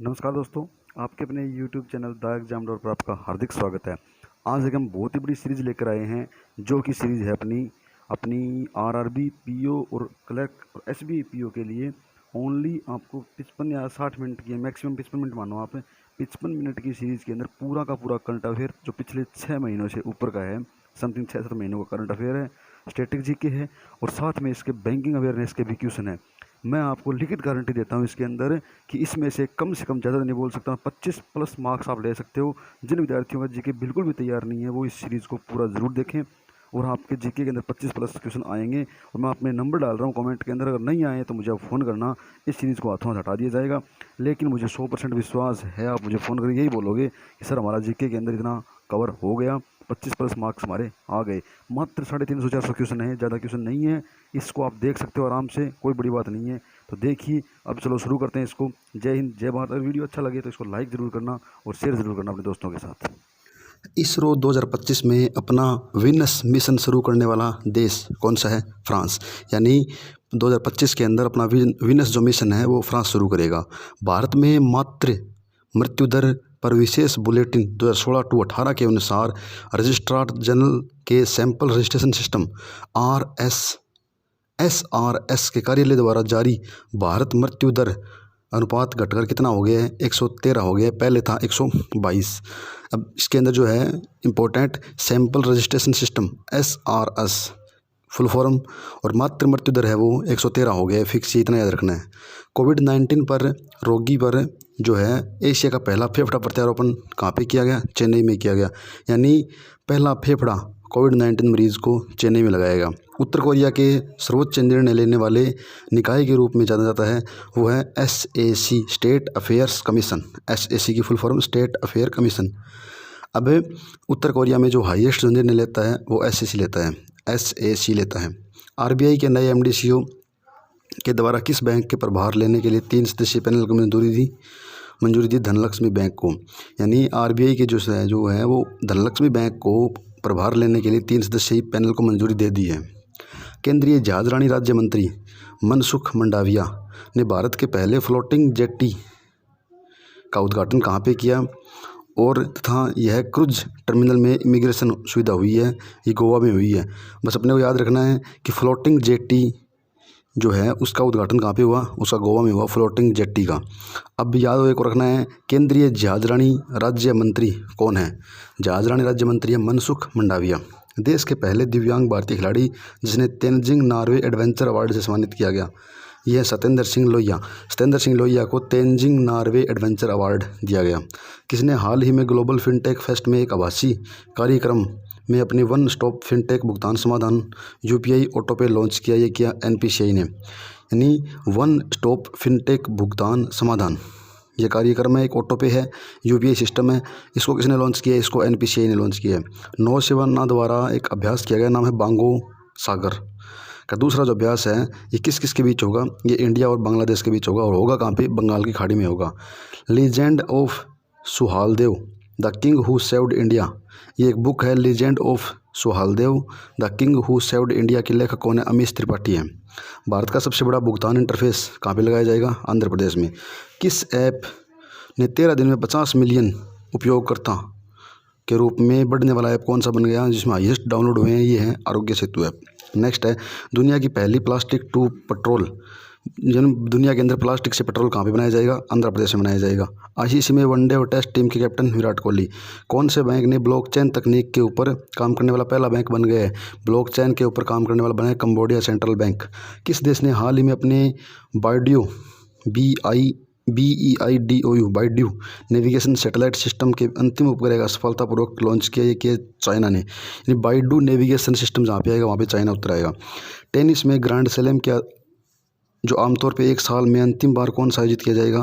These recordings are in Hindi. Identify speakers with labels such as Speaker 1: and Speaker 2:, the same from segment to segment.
Speaker 1: नमस्कार दोस्तों, आपके अपने YouTube channel the exam door पर आपका हार्दिक स्वागत है। आज एक हम बहुत ही बड़ी सीरीज़ लेकर आए हैं, जो कि सीरीज़ है अपनी अपनी आरआरबी पीओ और क्लर्क और एसबीआई पीओ के लिए। ओनली आपको 55 या 60 मिनट की, मैक्सिमम 55 मिनट मानो आप, 55 मिनट की सीरीज़ के अंदर पूरा का पूरा करंट अफेयर जो पिछले 6 महीनों से ऊपर का है, समथिंग 6-7 महीनों का करंट अफेयर है, स्टैटिक जीके है और साथ में इसके बैंकिंग अवेयरनेस के भी क्वेश्चन है। मैं आपको लिखित गारंटी देता हूँ इसके अंदर कि इसमें से कम से कम, ज़्यादा नहीं बोल सकता, 25+ मार्क्स आप ले सकते हो। जिन विद्यार्थियों का जीके बिल्कुल भी तैयार नहीं है वो इस सीरीज़ को पूरा ज़रूर देखें और आपके जीके के अंदर 25+ क्वेश्चन आएंगे। और मैं अपने नंबर डाल रहा हूँ कमेंट के अंदर, अगर नहीं आए तो मुझे आप फ़ोन करना, इस सीरीज़ को हाथों हाथ हटा दिया जाएगा। लेकिन मुझे 100% विश्वास है, आप मुझे फ़ोन करके यही बोलोगे कि सर हमारा जीके के अंदर इतना कवर हो गया, 25+ मार्क्स हमारे आ गए। मात्र 350-400 क्वेश्चन है, ज़्यादा क्वेश्चन नहीं है। इसको आप देख सकते हो आराम से, कोई बड़ी बात नहीं है। तो देखिए, अब चलो शुरू करते हैं इसको। जय हिंद, जय भारत। अगर वीडियो अच्छा लगे तो इसको लाइक ज़रूर करना और शेयर ज़रूर करना अपने दोस्तों के साथ।
Speaker 2: इसरो 2025 में अपना वीनस मिशन शुरू करने वाला देश कौन सा है? फ्रांस। यानी 2025 के अंदर अपना वीनस जो मिशन है वो फ्रांस शुरू करेगा। भारत में मातृ मृत्यु दर पर विशेष बुलेटिन 2016-18 के अनुसार रजिस्ट्रार जनरल के सैंपल रजिस्ट्रेशन सिस्टम SRS के कार्यालय द्वारा जारी भारत मृत्यु दर अनुपात घटकर कितना हो गया है? 113 हो गया है, पहले था 122। अब इसके अंदर जो है important, sample registration system SRS full form, और मातृ मृत्यु दर है वो 113 हो गया है। फिक्स, इतना याद रखना है। कोविड-19 पर रोगी पर जो है एशिया का पहला फेफड़ा प्रत्यारोपण कहाँ पे किया गया? चेन्नई में किया गया। यानी पहला फेफड़ा कोविड-19 मरीज को चेन्नई में लगाया गया। उत्तर कोरिया के सर्वोच्च निर्णय लेने वाले निकाय के रूप में जाना जाता है वो है SAC, state affairs commission. SAC की full form state affair commission. अब उत्तर कोरिया में जो हाईएस्ट जो निर्णय लेता है वो SAC लेता है, SAC लेता है। RBI के नए MD CEO के द्वारा किस बैंक के प्रभार लेने के लिए 3 सदस्यीय पैनल को मंजूरी दी? धनलक्ष्मी बैंक को। यानी RBI के जो है वो धनलक्ष्मी बैंक को प्रभार लेने के लिए 3 सदस्यीय पैनल को मंजूरी दे दी है। केंद्रीय जहाजरानी राज्य मंत्री मनसुख मंडाविया ने भारत के पहले फ्लोटिंग जेट्टी का उद्घाटन कहाँ पे किया? और तथा यह क्रूज टर्मिनल में इमिग्रेशन सुविधा हुई है, ये गोवा में हुई है। बस अपने को याद रखना है कि फ्लोटिंग जेट्टी जो है उसका उद्घाटन कहाँ पे हुआ? उसका गोवा में हुआ, फ्लोटिंग जेट्टी का। अब याद एक रखना है, केंद्रीय जहाजरानी राज्य मंत्री कौन है? जहाजरानी राज्य मंत्री है मनसुख मंडाविया। देश के पहले दिव्यांग भारतीय खिलाड़ी जिसने तेनजिंग नॉर्वे एडवेंचर अवार्ड से सम्मानित किया गया, यह है सत्येंद्र सिंह लोहिया। सत्येंद्र सिंह लोहिया को तेनजिंग नॉर्वे एडवेंचर अवार्ड दिया गया। किसने हाल ही में ग्लोबल फिनटेक फेस्ट में एक आभासी कार्यक्रम में अपनी वन स्टॉप फिनटेक भुगतान समाधान UPI ऑटो पे लॉन्च किया? ये किया NPCI ने। यानी वन स्टॉप फिनटेक भुगतान समाधान, ये कार्यक्रम है, एक ऑटो पे है, UPI सिस्टम है। इसको किसने लॉन्च किया? इसको NPCI ने लॉन्च किया है। नौसेना द्वारा एक अभ्यास किया गया, नाम है बांगो सागर का। दूसरा जो अभ्यास है ये किस किस के बीच होगा? ये इंडिया और बांग्लादेश के बीच होगा, और होगा कहाँ पे? बंगाल की खाड़ी में होगा। Legend of Suhaldev the king who saved India, ये एक बुक है, legend of Suhaldev the king who saved India के लेखक कौन है? अमीश त्रिपाठी है। भारत का सबसे बड़ा भुगतान इंटरफेस कहाँ पे लगाया जाएगा? आंध्र प्रदेश में। किस ऐप ने 13 दिन में 50 मिलियन उपयोगकर्ता के रूप में बढ़ने वाला ऐप कौन सा बन गया, जिसमें हाईएस्ट डाउनलोड हुए हैं? ये है आरोग्य सेतु ऐप। नेक्स्ट है, दुनिया की पहली प्लास्टिक टू पेट्रोल, दुनिया के अंदर प्लास्टिक से पेट्रोल कहाँ पे बनाया जाएगा? आंध्र प्रदेश में बनाया जाएगा। ICC में वनडे और टेस्ट टीम के कैप्टन विराट कोहली। कौन से बैंक ने ब्लॉकचेन तकनीक के ऊपर काम करने वाला पहला बैंक बन गया है? ब्लॉकचेन के ऊपर काम करने वाला बना है कंबोडिया सेंट्रल बैंक। किस देश ने हाल ही में अपने बाइड्यू बाइड्यू नेविगेशन सैटेलाइट सिस्टम के अंतिम उपग्रह का सफलतापूर्वक लॉन्च किया? ये किया चाइना ने। यानी बाइड्यू नेविगेशन सिस्टम जहाँ पे आएगा वहाँ पे चाइना उतर आएगा। टेनिस में ग्रैंड स्लैम क्या जो आमतौर पे एक साल में अंतिम बार कौन सा आयोजित किया जाएगा?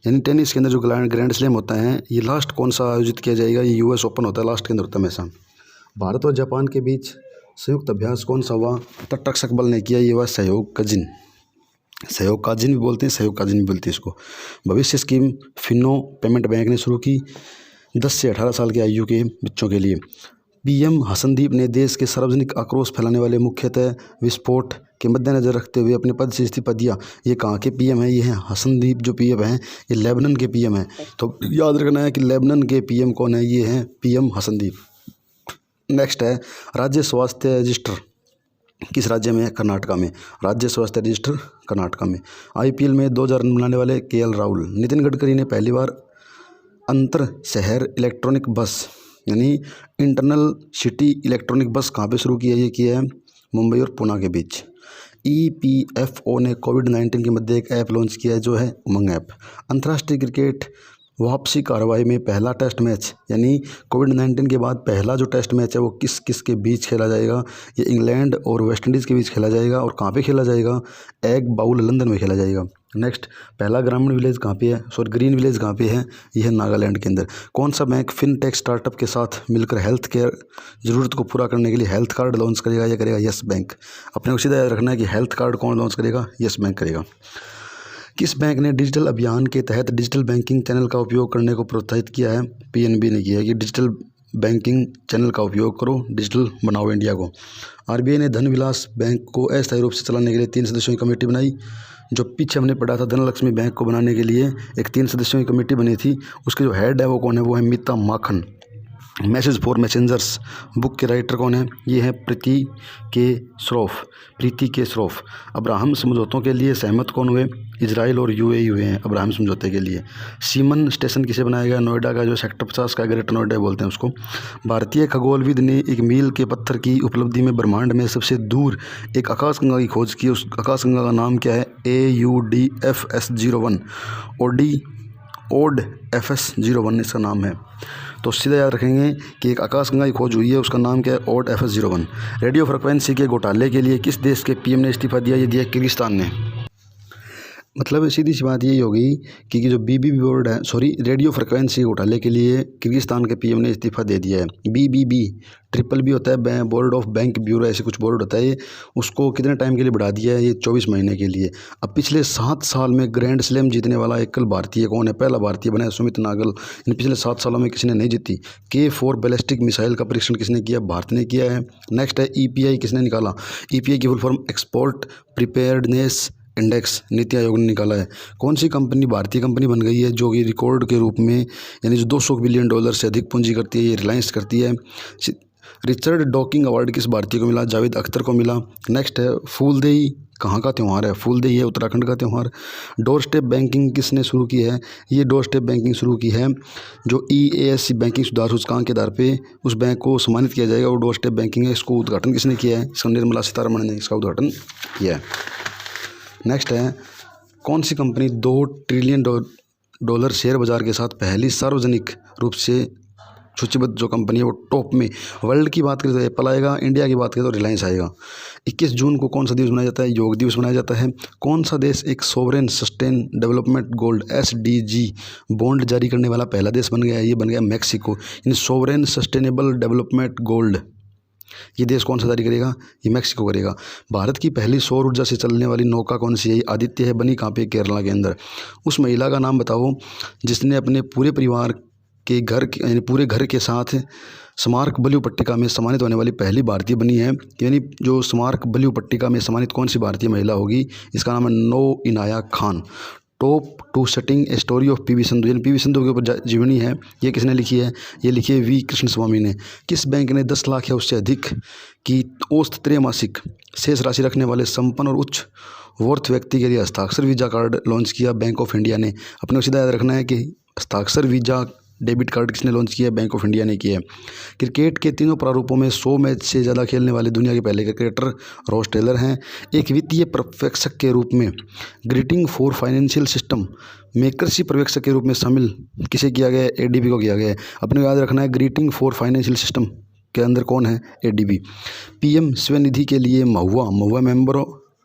Speaker 2: यानी टेनिस के अंदर जो ग्रैंड स्लैम होता है ये लास्ट कौन सा आयोजित किया जाएगा? ये US ओपन होता है, लास्ट के अंदर होता है हमेशा। भारत और जापान के बीच संयुक्त अभ्यास कौन सा हुआ? तटरक्षक बल ने किया, ये हुआ सहयोग काजिन भी बोलते हैं, सहयोग काजिन भी बोलते हैं इसको। भविष्य स्कीम फिनो पेमेंट बैंक ने शुरू की 10 से 18 साल की आयु के बच्चों के लिए। पीएम हसनदीप ने देश के सार्वजनिक आक्रोश फैलाने वाले मुख्यतः विस्फोट के मद्देनजर रखते हुए अपने पद से इस्तीफा दिया। ये कहाँ के पीएम है? ये हैं हसनदीप जो पीएम हैं, ये लेबनान के पीएम हैं। तो याद रखना है कि लेबनान के पीएम कौन है? ये हैं पीएम हसनदीप। नेक्स्ट है राज्य स्वास्थ्य रजिस्टर किस राज्य में है? कर्नाटका में। राज्य स्वास्थ्य रजिस्टर कर्नाटका में। आईपीएल में 2000 रन बनाने वाले केएल राहुल। नितिन गडकरी ने पहली बार अंतर शहर इलेक्ट्रॉनिक बस यानी इंटरनल सिटी इलेक्ट्रॉनिक बस कहाँ पे शुरू किया? ये किया है मुंबई और पुणे के बीच। ईपीएफओ ने कोविड-19 के मध्य एक ऐप लॉन्च किया है जो है उमंग ऐप। अंतर्राष्ट्रीय क्रिकेट वापसी कार्रवाई में पहला टेस्ट मैच यानी कोविड-19 के बाद पहला जो टेस्ट मैच है वो किस किस के बीच खेला जाएगा? ये इंग्लैंड और वेस्ट इंडीज़ के बीच खेला जाएगा। और कहाँ पे खेला जाएगा? एग बाउल लंदन में खेला जाएगा। नेक्स्ट, पहला ग्रामीण विलेज कहाँ पे है? ग्रीन विलेज कहाँ पे है? यह है नागालैंड के अंदर। कौन सा बैंक फिनटेक स्टार्टअप के साथ मिलकर हेल्थ केयर ज़रूरत को पूरा करने के लिए हेल्थ कार्ड लॉन्च करेगा? यह करेगा यस बैंक। अपने को सीधा याद रखना है कि हेल्थ कार्ड कौन लॉन्च करेगा? यस बैंक करेगा। किस बैंक ने डिजिटल अभियान के तहत डिजिटल बैंकिंग चैनल का उपयोग करने को प्रोत्साहित किया है? पीएनबी ने किया है कि डिजिटल बैंकिंग चैनल का उपयोग करो, डिजिटल बनाओ इंडिया को। आरबीआई ने धन विलास बैंक को अस्थायी रूप से चलाने के लिए 3 सदस्यों की कमेटी बनाई। जो पीछे हमने पढ़ा था धनलक्ष्मी बैंक को बनाने के लिए एक 3 सदस्यों की कमेटी बनी थी, उसके जो हेड है वो कौन है? वो है मीता माखन। मैसेज फॉर मैसेंजर्स बुक के राइटर कौन है? ये है प्रीति के श्रॉफ। अब्राहम समझौतों के लिए सहमत कौन हुए? इजराइल और यूएई हुए हैं अब्राहम समझौते के लिए। सीमन स्टेशन किसे बनाया गया? नोएडा का जो सेक्टर 50 का ग्रेटर नोएडा बोलते हैं उसको। भारतीय खगोलविद ने एक मील के पत्थर की उपलब्धि में ब्रह्मांड में सबसे दूर एक आकाशगंगा की खोज की। उस आकाशगंगा का नाम क्या है? AUDFS01 ओड FS01 इसका नाम है। तो सीधा याद रखेंगे कि एक आकाशगंगा की खोज हुई है, उसका नाम क्या है? Odd FS01। रेडियो फ्रिक्वेंसी के घोटाले के लिए किस देश के पीएम ने इस्तीफा दिया? ये दिया किर्गिस्तान ने। मतलब सीधी सी बात यही होगी कि जो बीबीबी बोर्ड है रेडियो फ्रिक्वेंसी घोटाले के लिए किर्गिस्तान के पीएम ने इस्तीफा दे दिया है। बीबीबी ट्रिपल बी होता है बोर्ड ऑफ बैंक ब्यूरो, ऐसे कुछ बोर्ड होता है ये। उसको कितने टाइम के लिए बढ़ा दिया है? ये 24 महीने के लिए। अब पिछले 7 साल में ग्रैंड स्लैम जीतने वाला एकल भारतीय कौन है? पहला भारतीय बना है सुमित नागल। इन पिछले 7 सालों में किसी ने नहीं जीती। K4 बैलिस्टिक मिसाइल का परीक्षण किसने किया? भारत ने किया है। नेक्स्ट है EPI किसने निकाला? EPI की full form export preparedness index NITI Aayog ने निकाला है। कौन सी कंपनी भारतीय कंपनी बन गई है जो कि रिकॉर्ड के रूप में यानी जो $200 बिलियन से अधिक पूंजी करती है? ये रिलायंस करती है। रिचर्ड डॉकिंग अवार्ड किस भारतीय को मिला? जावेद अख्तर को मिला। नेक्स्ट है फूलदेई कहाँ का त्यौहार है? फूलदेई है उत्तराखंड का त्यौहार। डोर स्टेप बैंकिंग किसने शुरू की है? ये डोर स्टेप बैंकिंग शुरू की है जो EASC बैंकिंग सुधार सूचकांक के आधार पे उस बैंक को सम्मानित किया जाएगा। वो डोर स्टेप बैंकिंग है। इसको उद्घाटन किसने किया है? इसका निर्मला सीतारमण ने इसका उद्घाटन किया है। नेक्स्ट है कौन सी कंपनी $2 ट्रिलियन शेयर बाजार के साथ पहली सार्वजनिक रूप से सूचीबद्ध जो कंपनी है वो टॉप में? वर्ल्ड की बात करें तो एप्पल आएगा, इंडिया की बात करें तो रिलायंस आएगा। 21 जून को कौन सा दिवस मनाया जाता है? योग दिवस मनाया जाता है। कौन सा देश एक sovereign sustain development gold SDG bond जारी करने वाला पहला देश बन गया है? ये बन गया मैक्सिको। यानी सोवरेन सस्टेनेबल डेवलपमेंट गोल्ड ये देश कौन सा जारी करेगा? ये मैक्सिको करेगा। भारत की पहली सौर ऊर्जा से चलने वाली नौका कौन सी है? आदित्य है। बनी कहाँ पे? केरला के अंदर। उस महिला का नाम बताओ जिसने अपने पूरे परिवार के यानी पूरे घर के साथ स्मारक बलिउ पट्टिका में सम्मानित होने वाली पहली भारतीय बनी है। यानी जो स्मारक बलिउ पट्टिका में सम्मानित कौन सी भारतीय महिला होगी? इसका नाम है Noor Inayat Khan. Top to setting a story of PV Sindhu यानी PV संधू के ऊपर जीवनी है। ये किसने लिखी है? ये लिखी है V कृष्ण स्वामी ने। किस बैंक ने 10 लाख या उससे अधिक की औसत त्रैमासिक शेष राशि रखने वाले संपन्न और उच्च वर्थ व्यक्ति के लिए हस्ताक्षर वीजा कार्ड लॉन्च किया? बैंक ऑफ इंडिया ने। अपने को सीधा याद रखना है कि हस्ताक्षर वीजा डेबिट कार्ड किसने लॉन्च किया? बैंक ऑफ इंडिया ने किया है। क्रिकेट के तीनों प्रारूपों में 100 मैच से ज़्यादा खेलने वाले दुनिया के पहले क्रिकेटर रॉस टेलर हैं। एक वित्तीय पर्यवेक्षक के रूप में ग्रीटिंग फॉर फाइनेंशियल सिस्टम में कृषि पर्यवेक्षक के रूप में शामिल किसे किया गया है? ADB को किया गया है। अपने को याद रखना है ग्रीटिंग फॉर फाइनेंशियल सिस्टम के अंदर कौन है? ADB। PM स्वनिधि के लिए Mahua member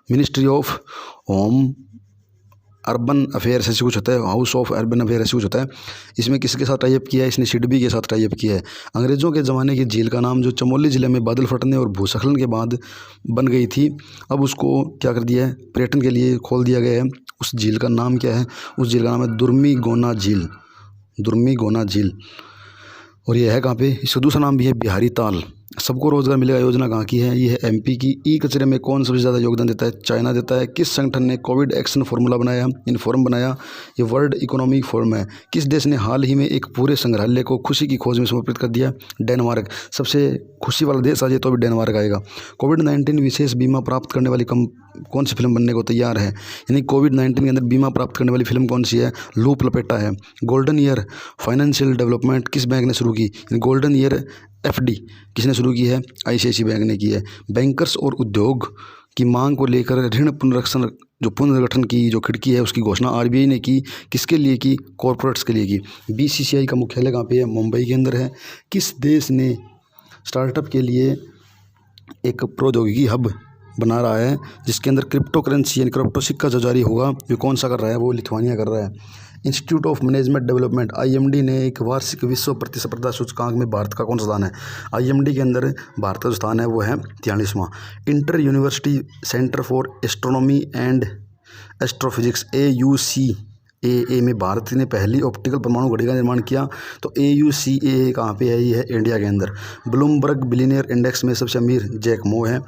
Speaker 2: ministry of home urban affairs ऐसे कुछ होता है, हाउस ऑफ अर्बन अफेयर ऐसे कुछ होता है। इसमें किसके साथ टाइप किया है? इसने सिडबी के साथ टाइप किया है। अंग्रेज़ों के ज़माने की झील का नाम जो चमोली ज़िले में बादल फटने और भूस्खलन के बाद बन गई थी, अब उसको क्या कर दिया है? पर्यटन के लिए खोल दिया गया है। उस झील का नाम क्या है? उस झील का नाम है दुर्मी गोना झील। और ये है कहाँ पे, इसका दूसरा नाम भी है बिहारी ताल। सबको रोजगार मिलेगा योजना कहाँ की है, ये है एमपी की। ई कचरे में कौन सबसे ज़्यादा योगदान देता है, चाइना देता है। किस संगठन ने कोविड एक्शन फॉर्मूला बनाया, इनफॉर्म बनाया, ये वर्ल्ड इकोनॉमिक फोरम है। किस देश ने हाल ही में एक पूरे संग्रहालय को खुशी की खोज में समर्पित कर दिया, डेनमार्क। सबसे खुशी वाला देश आज तो भी डेनमार्क आएगा। कोविड-19 विशेष बीमा प्राप्त करने वाली कौन सी फिल्म बनने को तैयार है, यानी कोविड-19 के अंदर बीमा प्राप्त करने वाली फिल्म कौन सी है, लूप लपेटा है। गोल्डन ईयर फाइनेंशियल डेवलपमेंट किस बैंक ने शुरू की, गोल्डन ईयर एफडी किसने शुरू की है, आईसीआईसी बैंक ने की है। बैंकर्स और उद्योग की मांग को लेकर ऋण पुनर्गठन की जो खिड़की है उसकी घोषणा आरबीआई ने की, किसके लिए की, कॉरपोरेट्स के लिए की। बीसीसीआई का मुख्यालय कहाँ पे है, मुंबई के अंदर है। किस देश ने स्टार्टअप के लिए एक प्रौद्योगिकी हब बना रहा है जिसके अंदर क्रिप्टो करेंसी यानी क्रिप्टो सिक्का जो जारी होगा, ये कौन सा कर रहा है, वो लिथुआनिया कर रहा है। Institute of management development IMD ने एक वार्षिक विश्व प्रतिस्पर्धा सूचकांक में भारत का कौन सा स्थान है, आईएमडी के अंदर भारत का जो स्थान है वो है 43वां। Inter university centre for astronomy and astrophysics AUCAA में भारत ने पहली ऑप्टिकल परमाणु घड़ी का निर्माण किया। तो AUCAA कहाँ पे है, ये है इंडिया के अंदर। ब्लूमबर्ग बिलियनियर इंडेक्स में सबसे अमीर जैक मो है,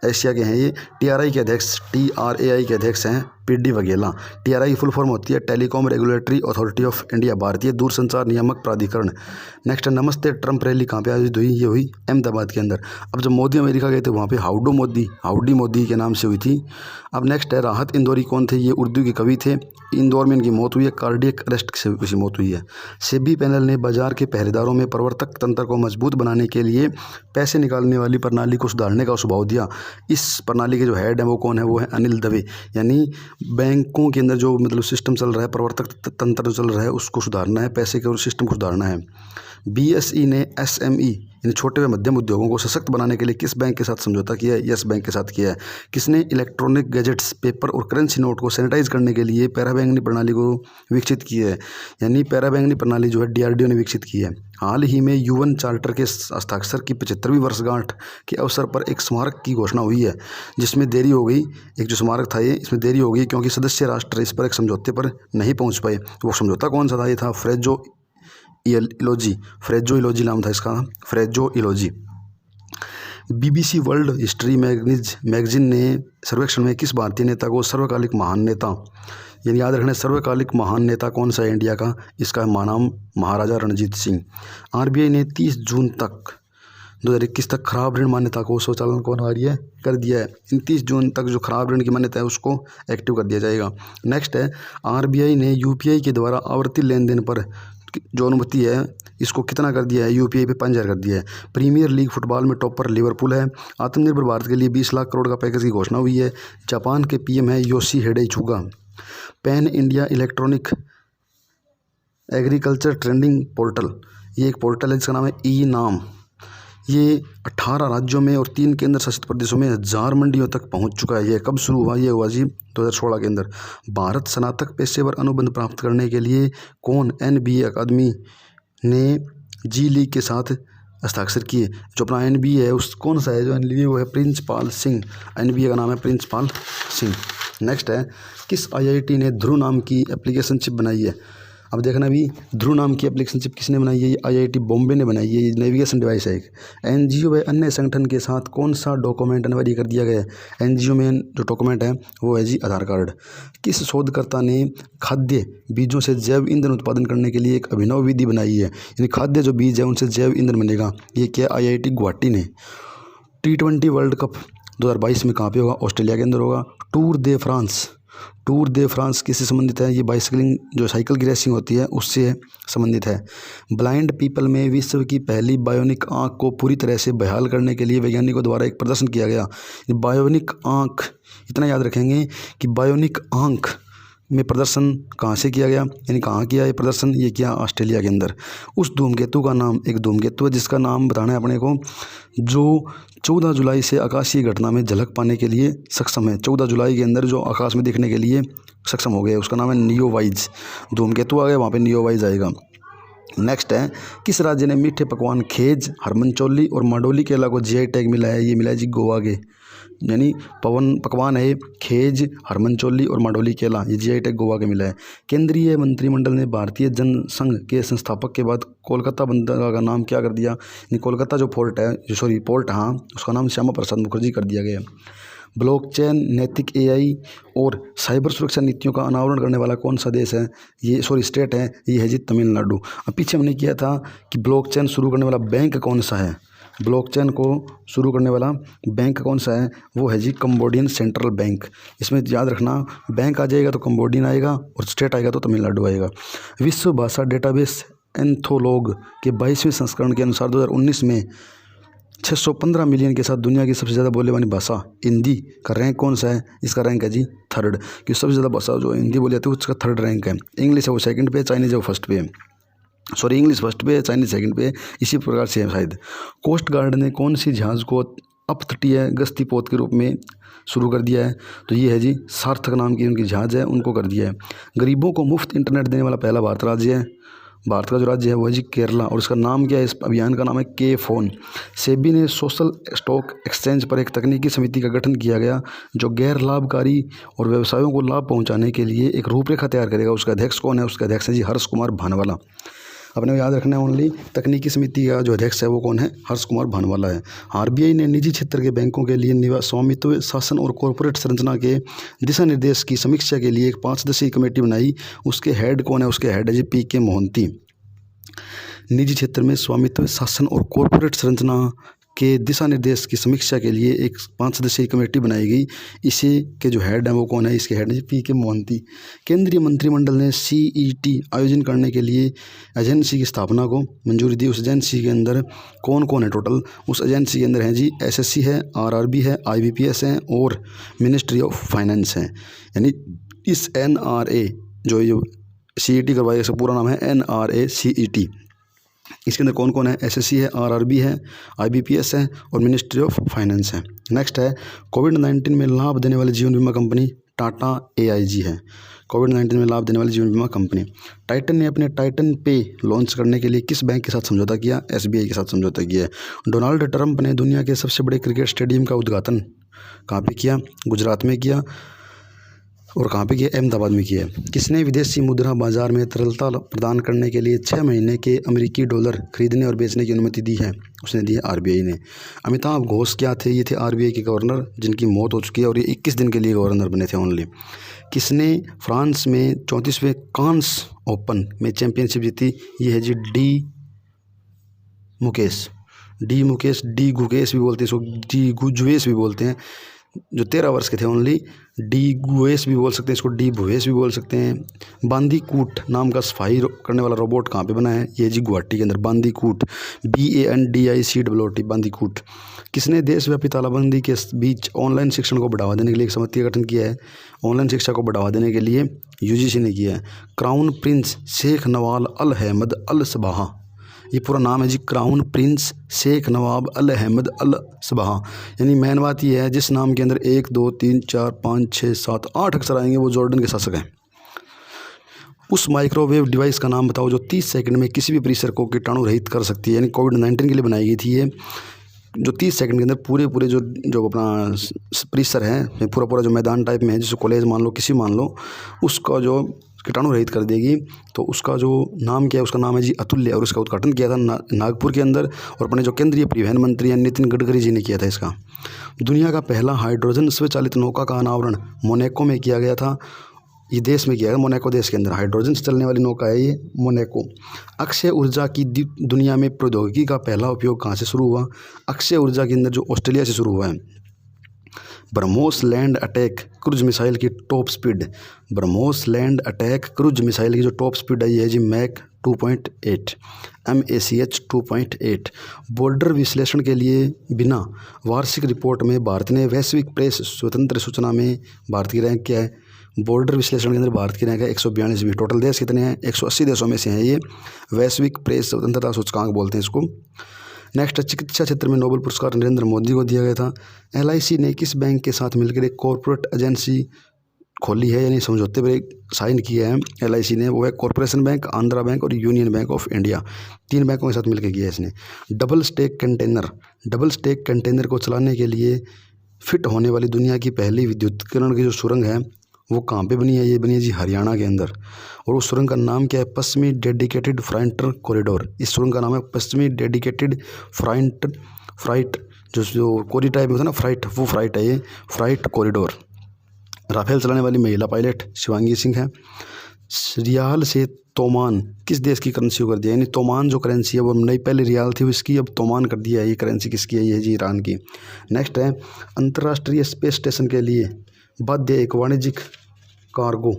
Speaker 2: एशिया के हैं ये। TRI के अध्यक्ष TRAI के अध्यक्ष हैं PD वघेला। TRI की फुल फॉर्म होती है telecom regulatory authority of India, भारतीय दूरसंचार नियामक प्राधिकरण। नेक्स्ट है नमस्ते ट्रंप रैली कहाँ पे आयोजित हुई, ये हुई अहमदाबाद के अंदर। अब जब मोदी अमेरिका गए थे वहाँ पे हाउडी मोदी के नाम से हुई थी। अब नेक्स्ट है राहत इंदौरी कौन थे, ये उर्दू के कवि थे। इंदौर में इनकी मौत हुई है, कार्डियक अरेस्ट से उसकी मौत हुई है। सेबी पैनल ने बाजार के पहरेदारों में प्रवर्तक तंत्र को मजबूत बनाने के लिए पैसे निकालने वाली प्रणाली को सुधारने का सुझाव दिया। इस प्रणाली के जो हेड है वो कौन है, वो है अनिल दवे। यानी बैंकों के अंदर जो मतलब सिस्टम चल रहा है, प्रवर्तक तंत्र जो चल रहा है उसको सुधारना है, पैसे के और सिस्टम को सुधारना है। BSE ने SME यानी छोटे व मध्यम उद्योगों को सशक्त बनाने के लिए किस बैंक के साथ समझौता किया है, यस बैंक के साथ किया है। किसने इलेक्ट्रॉनिक गैजेट्स, पेपर और करेंसी नोट को सैनिटाइज करने के लिए पैराबैंगनी प्रणाली को विकसित की है, यानी पैराबैंगनी प्रणाली जो है DRDO ने विकसित की है। हाल ही में UN चार्टर के हस्ताक्षर की 75वीं वर्षगांठ के अवसर पर एक स्मारक की घोषणा हुई है, जिसमें देरी हो गई। एक जो स्मारक था ये, इसमें देरी हो गई क्योंकि सदस्य राष्ट्र इस पर एक समझौते पर नहीं पहुँच पाए। वो समझौता कौन सा था, ये था फ्रेजो इलॉजी नाम था इसका, फ्रेजो इलॉजी। BBC वर्ल्ड हिस्ट्री मैगजीन ने सर्वेक्षण में किस भारतीय नेता को सर्वकालिक महान नेता, यानी याद रखना सर्वकालिक महान नेता कौन सा है इंडिया का, इसका नाम महाराजा रणजीत सिंह। RBI ने 30 जून तक 2021 तक खराब ऋण मान्यता को स्वचालन को अनिवार्य कर दिया है। इन 30 जून तक जो खराब ऋण की मान्यता है उसको एक्टिव कर दिया जाएगा। नेक्स्ट है RBI ने UPI के द्वारा आवर्ती लेन देन पर जो अनुमति है इसको कितना कर दिया है, UPI पे 5000 कर दिया है। प्रीमियर लीग फुटबॉल में टॉपर लिवरपूल है। आत्मनिर्भर भारत के लिए 20 लाख करोड़ का पैकेज की घोषणा हुई है। जापान के PM है Yoshihide Suga. Pan India electronic agriculture trending portal, ये एक पोर्टल है जिसका नाम है E-नाम। ये 18 राज्यों में और 3 केंद्र शासित प्रदेशों में 1000 मंडियों तक पहुंच चुका है। ये कब शुरू हुआ, ये हुआ जी 2016 के अंदर। भारत स्नातक पेशेवर अनुबंध प्राप्त करने के लिए कौन NBA अकादमी ने जी लीग के साथ हस्ताक्षर किए। जो अपना NBA है उस कौन सा है जो NBA, वो है प्रिंसपाल सिंह। NBA का नाम है प्रिंसपाल सिंह। नेक्स्ट है किस IIT ने ध्रुव नाम की एप्लीकेशन चिप बनाई है। अब देखना भी ध्रुव नाम की एप्लीकेशन चिप किसने बनाई है, ये IIT बॉम्बे ने बनाई है। ये नेविगेशन डिवाइस है एक। NGO व अन्य संगठन के साथ कौन सा डॉक्यूमेंट अनिवार्य कर दिया गया है। NGO में जो डॉक्यूमेंट है वो है जी आधार कार्ड। किस शोधकर्ता ने खाद्य बीजों से जैव ईंधन उत्पादन करने के लिए एक अभिनव विधि बनाई है, यानी खाद्य जो बीज है उनसे जैव ईंधन बनेगा। ये क्या, IIT गुवाहाटी ने। T20 वर्ल्ड कप 2022 में कहाँ पे होगा, ऑस्ट्रेलिया के अंदर होगा। टूर दे फ्रांस किससे संबंधित है, ये बाइसिकलिंग जो साइकिल की रेसिंग होती है उससे संबंधित है। ब्लाइंड पीपल में विश्व की पहली बायोनिक आँख को पूरी तरह से बहाल करने के लिए वैज्ञानिकों द्वारा एक प्रदर्शन किया गया। बायोनिक आँख, इतना याद रखेंगे कि बायोनिक आँख में प्रदर्शन कहाँ से किया गया, यानी कहाँ किया ये प्रदर्शन, ये किया ऑस्ट्रेलिया के अंदर। उस धूमकेतु का नाम, एक धूमकेतु है जिसका नाम बताना है अपने को, जो 14 जुलाई से आकाशीय घटना में झलक पाने के लिए सक्षम है। 14 जुलाई के अंदर जो आकाश में दिखने के लिए सक्षम हो गए, उसका नाम है नियोवाइज। धूमकेतु आ गया, वहाँ पे नियोवाइज आएगा। नेक्स्ट है किस राज्य ने मीठे पकवान खेज, हरमनचौली और माडोली केला को GI टैग मिला है, ये मिला है जी गोवा के। यानी पकवान है खेज, हरमनचोली और माडोली केला, ये जीआई टैग गोवा के मिला है। केंद्रीय मंत्रिमंडल ने भारतीय जनसंघ के संस्थापक के बाद कोलकाता बंदरगाह का नाम क्या कर दिया, यानी कोलकाता जो पोर्ट है, पोर्ट, हाँ, उसका नाम श्यामा प्रसाद मुखर्जी कर दिया गया। ब्लॉकचेन, नैतिक एआई और साइबर सुरक्षा नीतियों का अनावरण करने वाला कौन सा देश है, ये स्टेट है, ये है जी तमिलनाडु। अब पीछे हमने किया था कि ब्लॉकचेन शुरू करने वाला बैंक कौन सा है, ब्लॉकचेन को शुरू करने वाला बैंक कौन सा है, वो है जी कंबोडियन सेंट्रल बैंक। इसमें याद रखना, बैंक आ जाएगा तो कंबोडियन आएगा और स्टेट आएगा तो तमिलनाडु आएगा। विश्व भाषा डेटाबेस एंथोलॉग के 22वें संस्करण के अनुसार 2019 में 615 मिलियन के साथ दुनिया की सबसे ज़्यादा बोले वाली भाषा हिंदी का रैंक कौन सा है, इसका रैंक है जी 3rd, क्योंकि सबसे ज़्यादा भाषा जो हिंदी बोली जाती है उसका 3rd रैंक है। इंग्लिश है वो 2nd पे, चाइनीज़ है वो 1st पे, इंग्लिश 1st पे, चाइनीज़ 2nd पे, इसी प्रकार से है शायद। कोस्ट गार्ड ने कौन सी जहाज़ को अपतटीय गश्ती पोत के रूप में शुरू कर दिया है, तो ये है जी सार्थक नाम की उनकी जहाज़ है, उनको कर दिया है। गरीबों को मुफ्त इंटरनेट देने वाला पहला भारत का जो राज्य है वो है जी केरला, और इसका नाम क्या है, इस अभियान का नाम है के फोन। सेबी ने सोशल स्टॉक एक्सचेंज पर एक तकनीकी समिति का गठन किया गया जो गैर लाभकारी और व्यवसायों को लाभ पहुंचाने के लिए एक रूपरेखा तैयार करेगा। उसका अध्यक्ष कौन है, उसका अध्यक्ष है जी हर्ष कुमार भानवाला। अपने याद रखना है ओनली, तकनीकी समिति का जो अध्यक्ष है वो कौन है, हर्ष कुमार भानवाला है। आरबीआई ने निजी क्षेत्र के बैंकों के लिए स्वामित्व, शासन और कॉरपोरेट संरचना के दिशा निर्देश की समीक्षा के लिए एक 5 सदस्यीय कमेटी बनाई। उसके हेड कौन है, उसके हेड है जी पीके मोहंती। निजी क्षेत्र में स्वामित्व, शासन और कॉरपोरेट संरचना के दिशा निर्देश की समीक्षा के लिए एक 5 सदस्यीय कमेटी बनाई गई। इसी के जो हेड है वो कौन है, इसके हेड है पीके मोहंती। केंद्रीय मंत्रिमंडल ने सीईटी आयोजन करने के लिए एजेंसी की स्थापना को मंजूरी दी। उस एजेंसी के अंदर कौन कौन है टोटल, उस एजेंसी के अंदर है जी एसएससी है, आरआरबी है, आईबीपीएस है और मिनिस्ट्री ऑफ फाइनेंस है। यानी इस एनआरए जो सीईटी करवाई, इसका पूरा नाम है एनआरए सीईटी। इसके अंदर कौन कौन है, एसएससी है, आरआरबी है, आईबीपीएस है और मिनिस्ट्री ऑफ फाइनेंस है। नेक्स्ट है कोविड-19 में लाभ देने वाली जीवन बीमा कंपनी टाटा एआईजी है। कोविड-19 में लाभ देने वाली जीवन बीमा कंपनी। टाइटन ने अपने टाइटन पे लॉन्च करने के लिए किस बैंक के साथ समझौता किया, एसबीआई के साथ समझौता किया है। डोनाल्ड ट्रंप ने दुनिया के सबसे बड़े क्रिकेट स्टेडियम का उद्घाटन कहाँ पे किया, गुजरात में किया, और कहाँ पे किया, अहमदाबाद में किया। किसने विदेशी मुद्रा बाजार में तरलता प्रदान करने के लिए 6 महीने के अमेरिकी डॉलर खरीदने और बेचने की अनुमति दी है, उसने दी है आरबीआई ने। अमिताभ घोष क्या थे, ये थे आरबीआई के गवर्नर जिनकी मौत हो चुकी है और ये 21 दिन के लिए गवर्नर बने थे ओनली। किसने फ्रांस में 34वें कांस ओपन में चैंपियनशिप जीती, ये है G D Mukesh, D Gukesh भी बोलते हैं इसको, डी गुजुएस भी बोलते हैं, जो 13 वर्ष के थे ओनली। डी गुएस भी बोल सकते हैं इसको, डी भुवेस भी बोल सकते हैं। बांदीकूट नाम का सफाई करने वाला रोबोट कहाँ पे बना है, ये जी गुवाहाटी के अंदर, बांदीकूट, BANDICOOT बांदीकूट। किसने देशव्यापी तालाबंदी के बीच ऑनलाइन शिक्षण को बढ़ावा देने के लिए एक समिति का गठन किया है, ऑनलाइन शिक्षा को बढ़ावा देने के लिए यूजीसी ने किया है। क्राउन प्रिंस शेख नवाब अल अहमद अल सबाह, ये पूरा नाम है जी क्राउन प्रिंस शेख नवाब अल अहमद अल सबाह। यानी मेन बात ये है, जिस नाम के अंदर 1 2 3 4 5 6 7 8 अक्षर आएंगे वो जॉर्डन के शासक हैं। उस माइक्रोवेव डिवाइस का नाम बताओ जो 30 सेकंड में किसी भी परिसर को कीटाणु रहित कर सकती है। यानी कोविड-19 के लिए बनाई गई थी ये, जो 30 सेकंड के अंदर पूरे जो अपना परिसर है, पूरा जो मैदान टाइप में है, जिसको कॉलेज मान लो, किसी मान लो, उसका जो कीटाणु रहित कर देगी। तो उसका जो नाम क्या है, उसका नाम है जी अतुल्य, और उसका उद्घाटन किया था नागपुर के अंदर, और अपने जो केंद्रीय परिवहन मंत्री हैं नितिन गडकरी जी ने किया था इसका। दुनिया का पहला हाइड्रोजन स्वचालित नौका का अनावरण मोनाको में किया गया था, ये देश में किया गया, मोनाको देश के अंदर हाइड्रोजन से चलने वाली नौका है ये, मोनाको। अक्षय ऊर्जा की दुनिया में प्रौद्योगिकी का पहला उपयोग कहाँ से शुरू हुआ, अक्षय ऊर्जा के अंदर जो ऑस्ट्रेलिया से शुरू हुआ है। Brahmos land attack cruise missile की top speed, Brahmos land attack cruise missile की जो टॉप स्पीड है ये है जी मैक 2.8 MACH 2.8। बॉर्डर विश्लेषण के लिए बिना वार्षिक रिपोर्ट में भारत ने वैश्विक प्रेस स्वतंत्र सूचना में भारत की रैंक क्या है, बॉर्डर विश्लेषण के अंदर भारत की रैंक है 142। टोटल देश कितने हैं, 180 देशों में से हैं ये, वैश्विक प्रेस स्वतंत्रता सूचकांक बोलते हैं इसको। नेक्स्ट, चिकित्सा क्षेत्र में नोबेल पुरस्कार नरेंद्र मोदी को दिया गया था। LIC ने किस बैंक के साथ मिलकर एक कॉरपोरेट एजेंसी खोली है, यानी समझौते पर एक साइन किया है LIC ने, वो है कॉरपोरेशन बैंक, आंध्रा बैंक और यूनियन बैंक ऑफ इंडिया, 3 बैंकों के साथ मिलकर किया है इसने। डबल स्टेक कंटेनर को चलाने के लिए फिट होने वाली दुनिया की पहली विद्युतीकरण की जो सुरंग है वो कहाँ पे बनी है? ये बनी है जी हरियाणा के अंदर। और उस सुरंग का नाम क्या है? पश्चिमी डेडिकेटेड फ्राइट कॉरिडोर। इस सुरंग का नाम है पश्चिमी डेडिकेटेड फ्राइट जो कोरी टाइप में होता है ना फ्राइट, वो फ्राइट है ये, फ्राइट कॉरिडोर। राफेल चलाने वाली महिला पायलट शिवांगी सिंह है। रियाल से तोमान किस देश की करेंसी को कर दिया? यानी तोमान जो करेंसी है वो नई, पहले रियाल थी इसकी, अब तोमान कर दिया है। ये करेंसी किसकी है? ये है जी ईरान की। नेक्स्ट है अंतर्राष्ट्रीय स्पेस स्टेशन के लिए बाध्य एक वाणिज्यिक कार्गो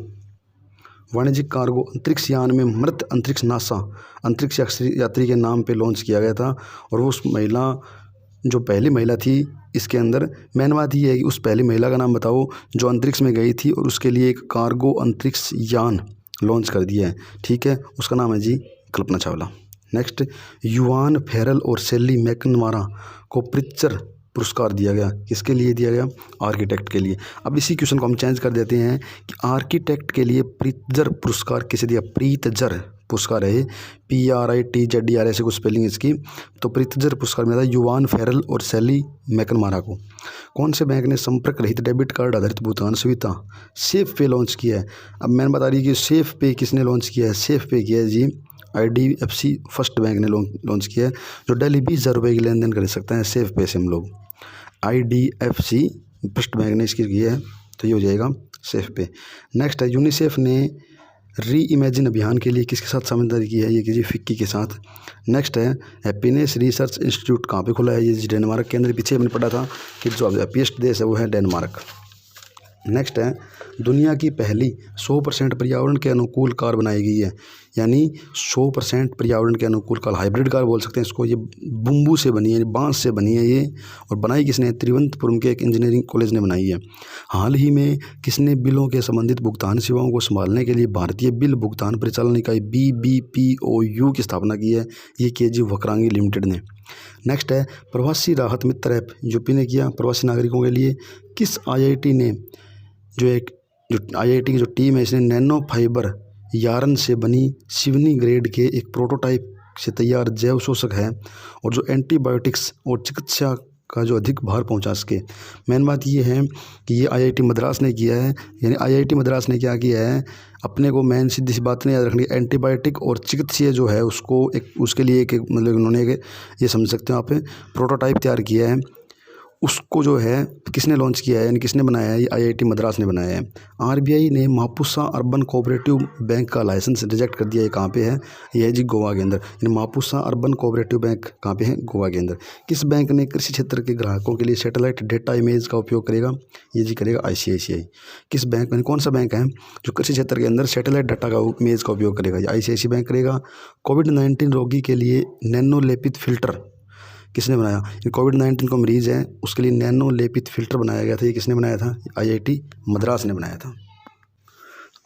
Speaker 2: अंतरिक्ष यान में मृत अंतरिक्ष नासा अंतरिक्ष यात्री के नाम पे लॉन्च किया गया था। और उस महिला जो पहली महिला थी इसके अंदर, मेन बात ये है कि उस पहली महिला का नाम बताओ जो अंतरिक्ष में गई थी और उसके लिए एक कार्गो अंतरिक्ष यान लॉन्च कर दिया है। ठीक है, उसका नाम है जी कल्पना चावला। नेक्स्ट, युवान फेरल और सेली मैकनमारा को प्रित्जर पुरस्कार दिया गया। किसके लिए दिया गया? आर्किटेक्ट के लिए। अब इसी क्वेश्चन को हम चेंज कर देते हैं कि आर्किटेक्ट के लिए प्रित्जर पुरस्कार किसे दिया? प्रीतजर पुरस्कार है, PRITZER ऐसे कुछ स्पेलिंग इसकी। तो प्रीतजर पुरस्कार मिला था युवान फेरल और सेली मैकनमारा को। कौन से बैंक ने संपर्क रहित डेबिट कार्ड आधारित भुगतान सुविधा सेफ पे लॉन्च किया है? अब मैंने बता दी कि सेफ पे किसने लॉन्च किया है? सेफ पे किया है जी IDFC फर्स्ट बैंक ने लॉन्च किया है, जो डेली 20,000 रुपये की लेन देन कर सकते हैं सेफ पे से हम लोग। IDFC फर्स्ट बैंक ने इसकी की है, तो ये हो जाएगा सेफ पे। नेक्स्ट है यूनिसेफ ने री इमेजिन अभियान के लिए किसके साथ साझेदारी की है? ये कीजिए फिक्की के साथ। नेक्स्ट है हैप्पीनेस रिसर्च इंस्टीट्यूट कहाँ पे खुला है? ये डेनमार्क के अंदर। पीछे हमने पढ़ा था कि जो हैप्पीएस्ट देश है वो है डेनमार्क। नेक्स्ट है दुनिया की पहली 100% पर्यावरण के अनुकूल कार बनाई गई है। यानी 100% पर्यावरण के अनुकूल कार, हाइब्रिड कार बोल सकते हैं इसको। ये बम्बू से बनी है, बांस से बनी है ये, और बनाई किसने? तिरुवनंतपुरम के एक इंजीनियरिंग कॉलेज ने बनाई है। हाल ही में किसने बिलों के संबंधित भुगतान सेवाओं को संभालने के लिए भारतीय बिल भुगतान परिचालन इकाई BBPOU की स्थापना की है? ये KG वक्रांगी लिमिटेड ने। नेक्स्ट है प्रवासी राहत मित्र ऐप यूपी ने किया प्रवासी नागरिकों के लिए। किस IIT ने जो IIT की जो टीम है इसने नैनो फाइबर यार्न से बनी सिवनी ग्रेड के एक प्रोटोटाइप से तैयार जैव शोषक है और जो एंटीबायोटिक्स और चिकित्सा का जो अधिक भार पहुंचा सके। मेन बात ये है कि ये IIT मद्रास ने किया है। यानी IIT मद्रास ने क्या किया है, अपने को मेन सीधी सी बात नहीं याद रखनी, एंटीबायोटिक और चिकित्सीय जो है उसको एक उसके लिए एक मतलब उन्होंने ये समझ सकते हो आप प्रोटोटाइप तैयार किया है। उसको जो है किसने लॉन्च किया है, यानी किसने बनाया है? ये IIT मद्रास ने बनाया है। RBI ने मापुसा अर्बन कोऑपरेटिव बैंक का लाइसेंस रिजेक्ट कर दिया है। कहाँ पे है? ये है जी गोवा के अंदर। यानी मापुसा अर्बन कोऑपरेटिव बैंक कहाँ पे है? गोवा के अंदर। किस बैंक ने कृषि क्षेत्र के ग्राहकों के लिए सैटेलाइट डेटा इमेज का उपयोग करेगा? ये जी करेगा ICICI। किस बैंक में, कौन सा बैंक है जो कृषि क्षेत्र के अंदर सैटेलाइट डाटा का इमेज का उपयोग करेगा? ये ICICI बैंक करेगा। कोविड-19 रोगी के लिए नैनो लेपित फिल्टर किसने बनाया? ये कोविड-19 को मरीज है उसके लिए नैनो लेपित फिल्टर बनाया गया था। ये किसने बनाया था? IIT मद्रास ने बनाया था।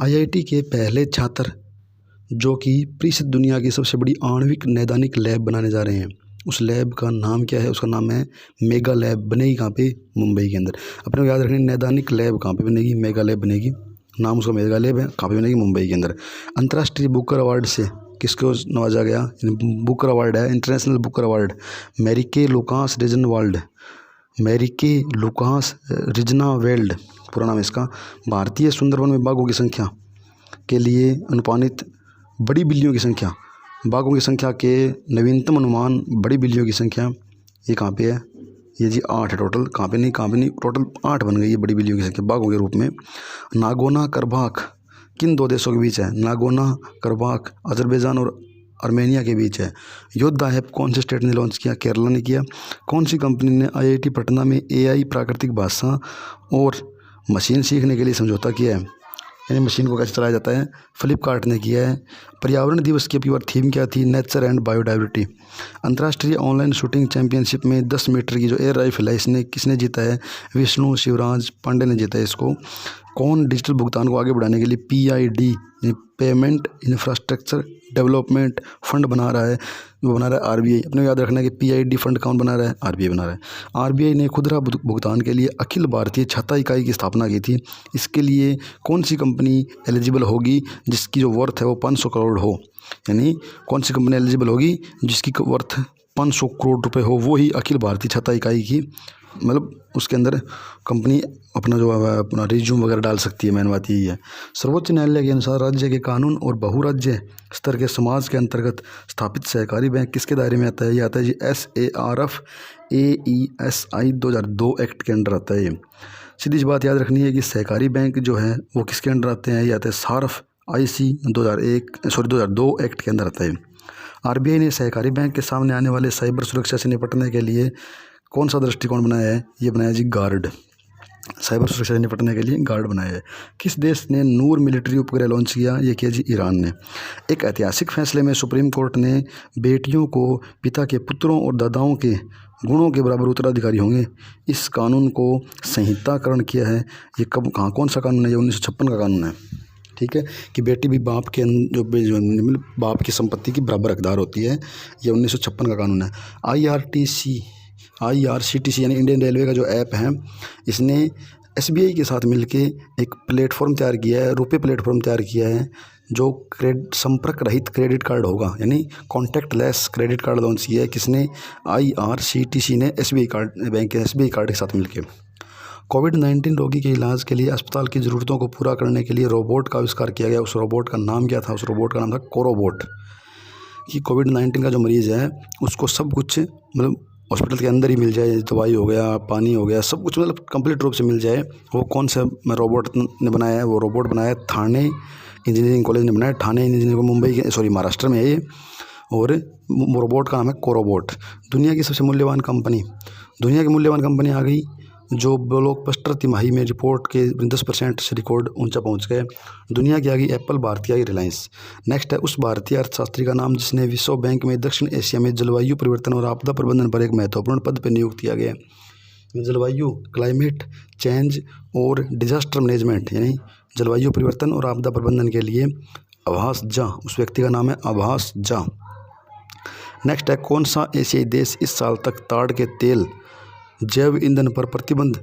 Speaker 2: IIT के पहले छात्र जो कि परिषद दुनिया की सबसे बड़ी आणविक नैदानिक लैब बनाने जा रहे हैं, उस लैब का नाम क्या है? उसका नाम है मेगा लैब। बनेगी कहाँ पे? मुंबई के अंदर। अपने को याद रखनी, नैदानिक लैब कहाँ पे बनेगी? मेगा लैब बनेगी। नाम उसका मेगा लैब है, कहाँ पे बनेगी? मुंबई के अंदर। अंतर्राष्ट्रीय बुकर अवार्ड से किसको नवाजा गया? बुकर अवार्ड है, इंटरनेशनल बुकर अवार्ड मैरिके लुकास रिजनावेल्ड पूरा नाम इसका। भारतीय सुंदरवन में बाघों की संख्या के लिए अनुमानित बड़ी बिल्लियों की संख्या, बाघों की संख्या के नवीनतम अनुमान बड़ी बिल्लियों की संख्या ये कहाँ पे है? ये जी 8 है टोटल। कहाँ पे नहीं, टोटल 8 बन गई है बड़ी बिल्लियों की संख्या बाघों के रूप में। नागोर्नो कराबाख किन 2 देशों के बीच है? नागोर्नो कराबाख अजरबैजान और आर्मेनिया के बीच है। योद्धा ऐप कौन से स्टेट ने लॉन्च किया? केरला ने किया। कौन सी कंपनी ने IIT पटना में AI प्राकृतिक भाषा और मशीन सीखने के लिए समझौता किया है? यानी मशीन को कैसे चलाया जाता है? फ्लिपकार्ट ने किया है। पर्यावरण दिवस की प्योर थीम क्या थी? Nature and biodiversity. अंतर्राष्ट्रीय ऑनलाइन शूटिंग चैंपियनशिप में 10 मीटर की जो एयर राइफल है इसने किसने जीता है? विष्णु शिवराज पांडे ने जीता है इसको। कौन डिजिटल भुगतान को आगे बढ़ाने के लिए PID payment infrastructure development fund बना रहा है? वो बना रहा है RBI। अपने याद रखना है कि PID फंड कौन बना रहा है? RBI बना रहा है। RBI ने खुदरा भुगतान के लिए अखिल भारतीय छाता इकाई की स्थापना की थी। इसके लिए कौन सी कंपनी एलिजिबल होगी जिसकी जो वर्थ है वो 500 करोड़ हो? यानी कौन सी कंपनी एलिजिबल होगी जिसकी वर्थ 500 करोड़ रुपए हो? वो ही अखिल भारतीय छाता इकाई की मतलब उसके अंदर कंपनी अपना जो है अपना रिज्यूम वगैरह डाल सकती है। मेन बात यही है। सर्वोच्च न्यायालय के अनुसार राज्य के कानून और बहुराज्य स्तर के समाज के अंतर्गत स्थापित सहकारी बैंक किसके दायरे में आता है? ये आता है जी SARF AESI 2002 एक्ट के अंडर आता है। ये सीधी सी बात याद रखनी है कि सहकारी बैंक जो है वो किसके अंडर आते हैं? ये आते हैं SARF IC 2002 एक्ट के अंदर आता है। RBI ने सहकारी बैंक के सामने आने वाले साइबर सुरक्षा से निपटने के लिए कौन सा दृष्टिकोण बनाया है? ये बनाया जी गार्ड। साइबर सुरक्षा से निपटने के लिए गार्ड बनाया है। किस देश ने नूर मिलिट्री उपग्रह लॉन्च किया? ये किया जी ईरान ने। एक ऐतिहासिक फैसले में सुप्रीम कोर्ट ने बेटियों को पिता के पुत्रों और दादाओं के गुणों के बराबर उत्तराधिकारी होंगे इस कानून को संहिताकरण किया है। ये कब कहाँ कौन सा कानून है? ये 1956 का कानून है। ठीक है, कि बेटी भी बाप के जो बाप की संपत्ति की बराबर हकदार होती है। ये 1956 का कानून है। IRCTC यानी इंडियन रेलवे का जो ऐप है, इसने SBI के साथ मिलके एक प्लेटफॉर्म तैयार किया है, रुपए प्लेटफॉर्म तैयार किया है, जो संपर्क रहित क्रेडिट कार्ड होगा, यानी कॉन्टैक्टलेस क्रेडिट कार्ड लॉन्च किया है। किसने? IRCTC ने SBI कार्ड के साथ मिलके। कोविड-19 रोगी के इलाज के लिए अस्पताल की ज़रूरतों को पूरा करने के लिए रोबोट का आविष्कार किया गया। उस रोबोट का नाम क्या था? उस रोबोट का नाम था कोरोबोट। कि कोविड-19 का जो मरीज़ है उसको सब कुछ मतलब हॉस्पिटल के अंदर ही मिल जाए, दवाई हो गया, पानी हो गया, सब कुछ मतलब कंप्लीट रूप से मिल जाए। वो कौन सा रोबोट ने बनाया है? वो रोबोट बनाया है थाने इंजीनियरिंग कॉलेज ने बनाया। ठाणे इंजीनियरिंग महाराष्ट्र में है ये। और रोबोट का नाम है कोरोबोट। दुनिया की सबसे मूल्यवान कंपनी आ गई जो ब्लॉकबस्टर तिमाही में रिपोर्ट के 10% से रिकॉर्ड ऊंचा पहुंच गए। दुनिया की आ गई एप्पल, भारत की आ गई रिलायंस। नेक्स्ट है उस भारतीय अर्थशास्त्री का नाम जिसने विश्व बैंक में दक्षिण एशिया में जलवायु परिवर्तन और आपदा प्रबंधन पर एक महत्वपूर्ण पद पर नियुक्त किया गया। जलवायु, क्लाइमेट चेंज और डिजास्टर मैनेजमेंट यानी जलवायु परिवर्तन और आपदा प्रबंधन के लिए आभास झा, उस व्यक्ति का नाम है आभास झा। नेक्स्ट है कौन सा एशियाई देश इस साल तक ताड़ के तेल जैव ईंधन पर प्रतिबंध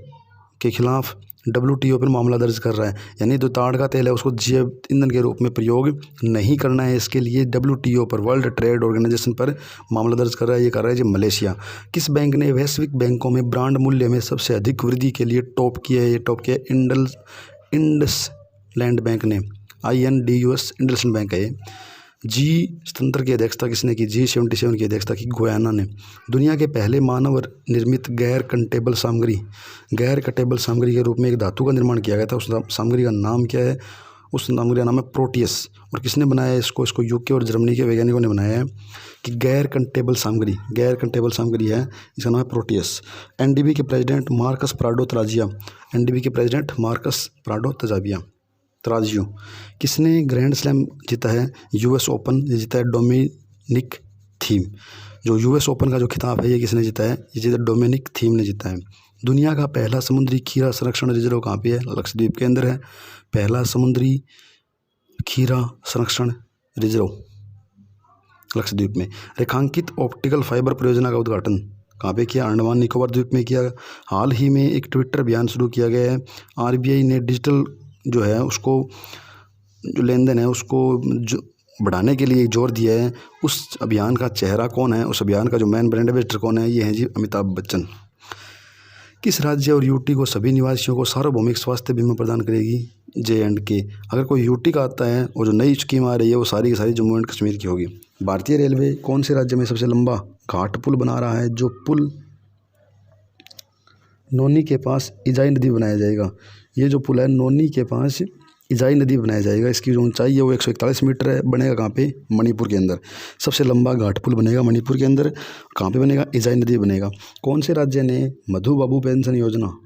Speaker 2: के खिलाफ WTO पर मामला दर्ज कर रहा है? यानी जो ताड़ का तेल है उसको जैव ईंधन के रूप में प्रयोग नहीं करना है, इसके लिए WTO पर, वर्ल्ड ट्रेड ऑर्गेनाइजेशन पर मामला दर्ज कर रहा है। ये कर रहा है जी मलेशिया। किस बैंक ने वैश्विक बैंकों में ब्रांड मूल्य में सबसे अधिक वृद्धि के लिए टॉप किया है? ये टॉप किया इंडसलैंड बैंक ने। INDUS इंडसलैंड बैंक है ये। G77 की अध्यक्षता किसने की? G77 की अध्यक्षता की गुयाना ने। दुनिया के पहले मानव निर्मित गैर कटेबल सामग्री के रूप में एक धातु का निर्माण किया गया था। उस सामग्री का नाम क्या है? उस सामग्री का नाम है प्रोटियस। और किसने बनाया है इसको? UK और जर्मनी के वैज्ञानिकों ने बनाया है कि गैर कटेबल सामग्री है, इसका नाम है प्रोटियस। NDB के प्रेसिडेंट मार्कस प्राडो तराजियो। किसने ग्रैंड स्लैम जीता है? US ओपन जीता है डोमिनिक थीम। जो US ओपन का जो खिताब है ये किसने जीता है? ये जीता डोमिनिक थीम ने जीता है। दुनिया का पहला समुद्री खीरा संरक्षण रिजर्व कहाँ पे है? लक्षद्वीप के अंदर है पहला समुद्री खीरा संरक्षण रिजर्व, लक्षद्वीप में। रेखांकित ऑप्टिकल फाइबर परियोजना का उद्घाटन कहाँ पे किया? अंडमान निकोबार द्वीप में किया। हाल ही में एक ट्विटर अभियान शुरू किया गया है। RBI ने डिजिटल जो है उसको, जो लेन देन है उसको जो बढ़ाने के लिए जोर दिया है। उस अभियान का चेहरा कौन है? उस अभियान का जो मेन ब्रांड एम्बेसडर कौन है? ये है जी अमिताभ बच्चन। किस राज्य और UT को सभी निवासियों को सार्वभौमिक स्वास्थ्य बीमा प्रदान करेगी? J&K। अगर कोई UT का आता है और जो नई स्कीम आ रही है वो सारी की सारी जम्मू एंड कश्मीर की होगी। भारतीय रेलवे कौन से राज्य में सबसे लंबा घाट पुल बना रहा है? जो पुल नोनी के पास इजाई नदी बनाया जाएगा। ये जो पुल है नोनी के पास इजाई नदी बनाया जाएगा। इसकी जो ऊंचाई है वो 141 मीटर है। बनेगा कहाँ पे? मणिपुर के अंदर। सबसे लंबा घाट पुल बनेगा मणिपुर के अंदर। कहाँ पे बनेगा? इजाई नदी बनेगा। कौन से राज्य ने मधु बाबू पेंशन योजना,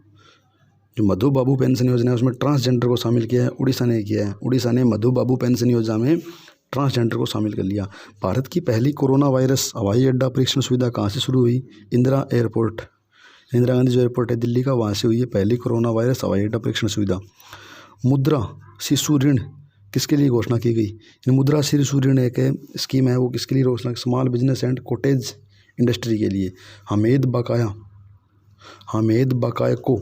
Speaker 2: जो मधु बाबू पेंशन योजना है उसमें ट्रांसजेंडर को शामिल किया है? उड़ीसा ने किया है। उड़ीसा ने मधु बाबू पेंशन योजना में ट्रांसजेंडर को शामिल कर लिया। भारत की पहली कोरोना वायरस हवाई अड्डा परीक्षण सुविधा कहाँ से शुरू हुई? इंदिरा गांधी जो एयरपोर्ट है दिल्ली का, वहाँ से हुई है पहली कोरोना वायरस हवाई अड्डा परीक्षण सुविधा। मुद्रा शिशु ऋण किसके लिए घोषणा की गई? मुद्रा शिशु ऋण एक स्कीम है, वो किसके लिए घोषणा? Small business and cottage industry के लिए। हमेद बकायको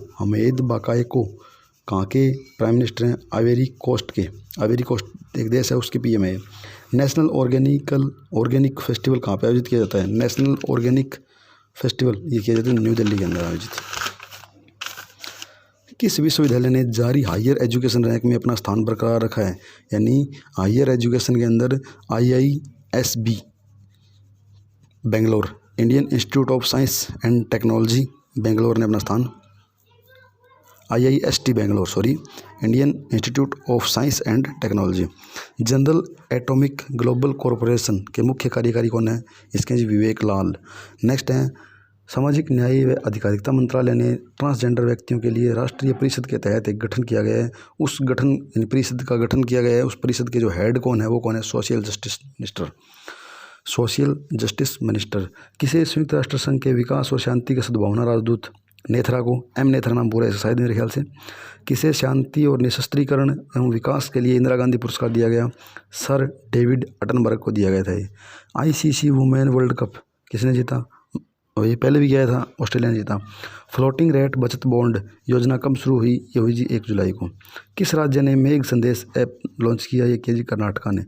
Speaker 2: कहाँ के प्राइम मिनिस्टर हैं? आइवरी कोस्ट एक देश है उसके PM है। नेशनल ऑर्गेनिक फेस्टिवल कहाँ पे आयोजित किया जाता है? नेशनल ऑर्गेनिक फेस्टिवल ये किया जाता है न्यू दिल्ली के अंदर आयोजित। किस विश्वविद्यालय ने जारी हायर एजुकेशन रैंक में अपना स्थान बरकरार रखा है? यानी हायर एजुकेशन के अंदर IISB Bangalore, Indian institute of science and technology Bangalore ने अपना स्थान, IIST Bangalore Indian institute of science and technology. General atomic global corporation के मुख्य कार्यकारी कौन है? इसके जी विवेक लाल। नेक्स्ट है, सामाजिक न्याय व अधिकारिता मंत्रालय ने ट्रांसजेंडर व्यक्तियों के लिए राष्ट्रीय परिषद के तहत एक गठन किया गया है। उस गठन यानी परिषद का गठन किया गया है, उस परिषद के जो हेड कौन है वो कौन है? Social justice minister. किसे संयुक्त राष्ट्र संघ के विकास और शांति के सद्भावना राजदूत? नेथरा को, M नेथरा नाम पूरा है शायद मेरे ख्याल से। किसे शांति और निशस्त्रीकरण एवं विकास के लिए इंदिरा गांधी पुरस्कार दिया गया? सर डेविड अटनबर्ग को दिया गया था ये। ICC वुमेन वर्ल्ड कप किसने जीता? और ये पहले भी गया था, ऑस्ट्रेलिया ने जीता। फ्लोटिंग रेट बचत बॉन्ड योजना कब शुरू हुई? ये हुई जी 1 जुलाई को। किस राज्य ने मेघ संदेश ऐप लॉन्च किया? ये किया जी कर्नाटका ने।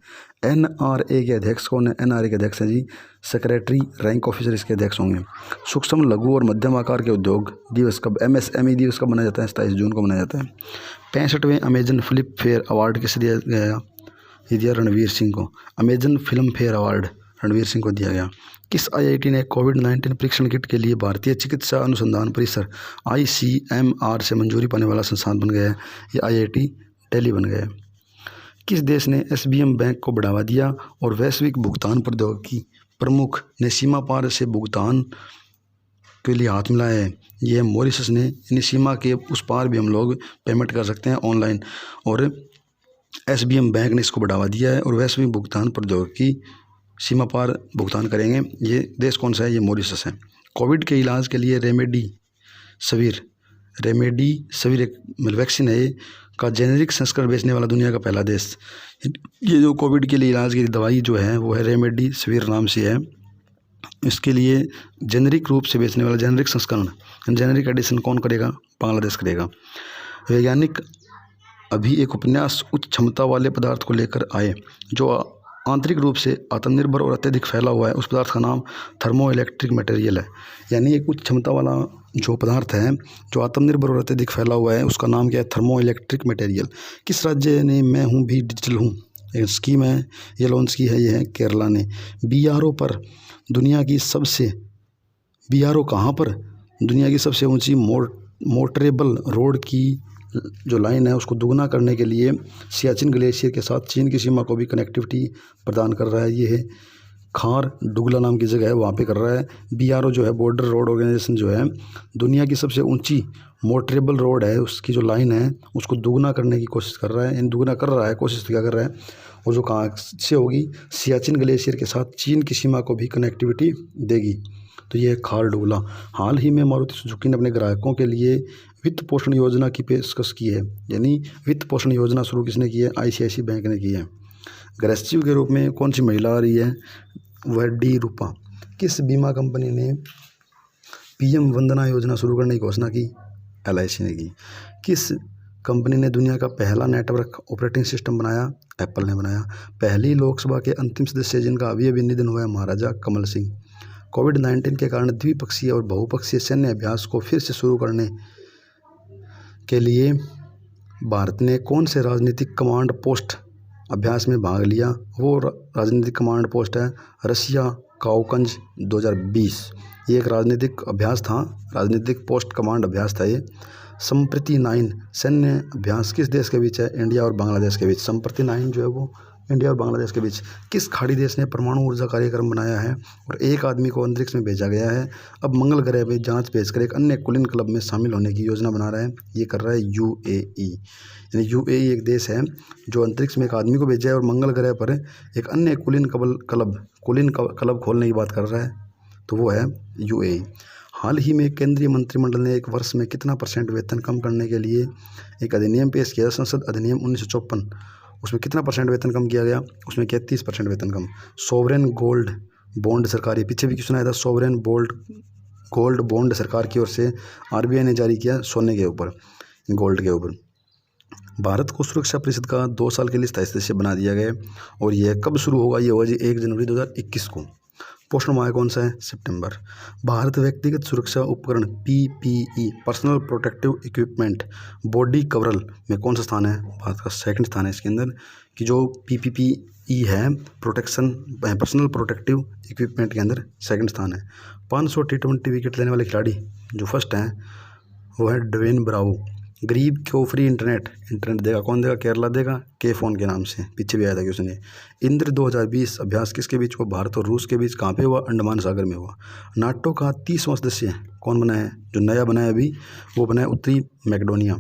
Speaker 2: NRA के अध्यक्ष कौन है? NRA के अध्यक्ष हैं जी सेक्रेटरी रैंक ऑफिसर, इसके अध्यक्ष होंगे। सूक्ष्म लघु और मध्यम आकार के उद्योग दिवस कब, MSME दिवस कब मनाया जाता है? 27 जून को मनाया जाता है। 65वें अमेजन फिल्म फेयर अवार्ड किसे दिया गया? ये दिया रणवीर सिंह को। Amazon film fair award Ranveer Singh को दिया गया। किस IIT ने कोविड-19 परीक्षण किट के लिए भारतीय चिकित्सा अनुसंधान परिसर ICMR से मंजूरी पाने वाला संस्थान बन गया है? ये IIT दिल्ली बन गया है। किस देश ने SBM बैंक को बढ़ावा दिया और वैश्विक भुगतान प्रौद्योगिकी प्रमुख ने सीमा पार से भुगतान के लिए हाथ मिलाया है? ये मॉरिशस ने। यानी सीमा के उस पार भी हम लोग पेमेंट कर सकते हैं ऑनलाइन, और SBM बैंक ने इसको बढ़ावा दिया है और वैश्विक भुगतान प्रौद्योगिकी सीमा पार भुगतान करेंगे। ये देश कौन सा है? ये मॉरिशस है। कोविड के इलाज के लिए रेमडेसिविर एक वैक्सीन है का जेनेरिक संस्करण बेचने वाला दुनिया का पहला देश। ये जो कोविड के लिए इलाज की दवाई जो है वो है रेमडेसिविर नाम से है। इसके लिए जेनेरिक रूप से बेचने वाला जेनेरिक संस्करण, जेनेरिक एडिशन कौन करेगा? बांग्लादेश करेगा। वैज्ञानिक अभी एक उपन्यास उच्च क्षमता वाले पदार्थ को लेकर आए जो आंतरिक रूप से आत्मनिर्भर और अत्यधिक फैला हुआ है। उस पदार्थ का नाम थर्मो इलेक्ट्रिक मटेरियल है। यानी एक उच्च क्षमता वाला जो पदार्थ है जो आत्मनिर्भर और अत्यधिक फैला हुआ है, उसका नाम क्या है? Thermo electric material. किस राज्य ने मैं हूँ भी डिजिटल हूँ एक स्कीम है, ये लॉन्च की है? ये है केरला ने। BRO पर दुनिया की सबसे BRO कहाँ पर? दुनिया की सबसे ऊंची मोटरेबल रोड की जो लाइन है उसको दुगना करने के लिए सियाचिन ग्लेशियर के साथ चीन की सीमा को भी कनेक्टिविटी प्रदान कर रहा है। ये है खार डुगला नाम की जगह है, वहाँ पे कर रहा है। BRO जो है बॉर्डर रोड ऑर्गेनाइजेशन जो है दुनिया की सबसे ऊंची मोटरेबल रोड है, उसकी जो लाइन है उसको दुगना करने की कोशिश कर रहा है। इन दुगना कर रहा है, कोशिश क्या कर रहा है? और जो कहाँ से होगी? सियाचिन ग्लेशियर के साथ चीन की सीमा को भी कनेक्टिविटी देगी। तो ये है खार डुगला। हाल ही में मारुति सुजुकी ने अपने ग्राहकों के लिए वित्त पोषण योजना की पेशकश की है। यानी वित्त पोषण योजना शुरू किसने की है? ICICI बैंक ने की है। गृहसचिव के रूप में कौन सी महिला आ रही है? वह डी रूपा। किस बीमा कंपनी ने PM वंदना योजना शुरू करने की घोषणा की? LIC ने की। किस कंपनी ने दुनिया का पहला नेटवर्क ऑपरेटिंग सिस्टम बनाया? एप्पल ने बनाया। पहली लोकसभा के अंतिम सदस्य जिनका अभी अभी निधन हुआ है महाराजा कमल सिंह। कोविड-19 के कारण द्विपक्षीय और बहुपक्षीय सैन्य अभ्यास को फिर से शुरू करने के लिए भारत ने कौन से राजनीतिक कमांड पोस्ट अभ्यास में भाग लिया? वो राजनीतिक कमांड पोस्ट है रसिया काउकंज 2020। ये एक राजनीतिक अभ्यास था, राजनीतिक पोस्ट कमांड अभ्यास था ये। संप्रति 9 सैन्य अभ्यास किस देश के बीच है? इंडिया और बांग्लादेश के बीच। संप्रति 9 जो है वो इंडिया और बांग्लादेश के बीच। किस खाड़ी देश ने परमाणु ऊर्जा कार्यक्रम बनाया है और एक आदमी को अंतरिक्ष में भेजा गया है? अब मंगल ग्रह पर जांच भेजकर एक अन्य कुलीन क्लब में शामिल होने की योजना बना रहा है। ये कर रहा है UAE। यानी UAE एक देश है जो अंतरिक्ष में एक आदमी को भेजा है और मंगल ग्रह पर एक अन्य कुलीन क्लब खोलने की बात कर रहा है, तो वो है UAE। हाल ही में केंद्रीय मंत्रिमंडल ने एक वर्ष में कितना % वेतन कम करने के लिए एक अधिनियम पेश किया? संसद अधिनियम 1954। उसमें कितना % वेतन कम किया गया? उसमें 33% वेतन कम। सोवरेन गोल्ड बॉन्ड सरकार, ये पीछे भी क्यों सुनाया था? सोवरेन गोल्ड बॉन्ड सरकार की ओर से RBI ने जारी किया सोने के ऊपर, गोल्ड के ऊपर। भारत को सुरक्षा परिषद का 2 साल के लिए स्थायी सदस्य बना दिया गया और यह कब शुरू होगा? ये होगा जी 1 जनवरी 2021 को। पोषण माह कौन सा है? सितंबर। भारत व्यक्तिगत सुरक्षा उपकरण PPE personal protective equipment body कवरल में कौन सा स्थान है? भारत का सेकंड स्थान है इसके अंदर कि जो PPE है प्रोटेक्शन पर्सनल प्रोटेक्टिव इक्विपमेंट के अंदर सेकंड स्थान है। 500 T20 विकेट लेने वाले खिलाड़ी जो फर्स्ट हैं वो है ड्वेन ब्रावो। गरीब को फ्री इंटरनेट देगा, कौन देगा? केरला देगा, के फोन के नाम से, पीछे भी आया था कि उसने। इंद्र 2020 अभ्यास किसके बीच हुआ? भारत और रूस के बीच। कहाँ पे हुआ? अंडमान सागर में हुआ। नाटो का 30वां सदस्य कौन बना है? जो नया बना है अभी वो बना है उत्तरी मैकेडोनिया।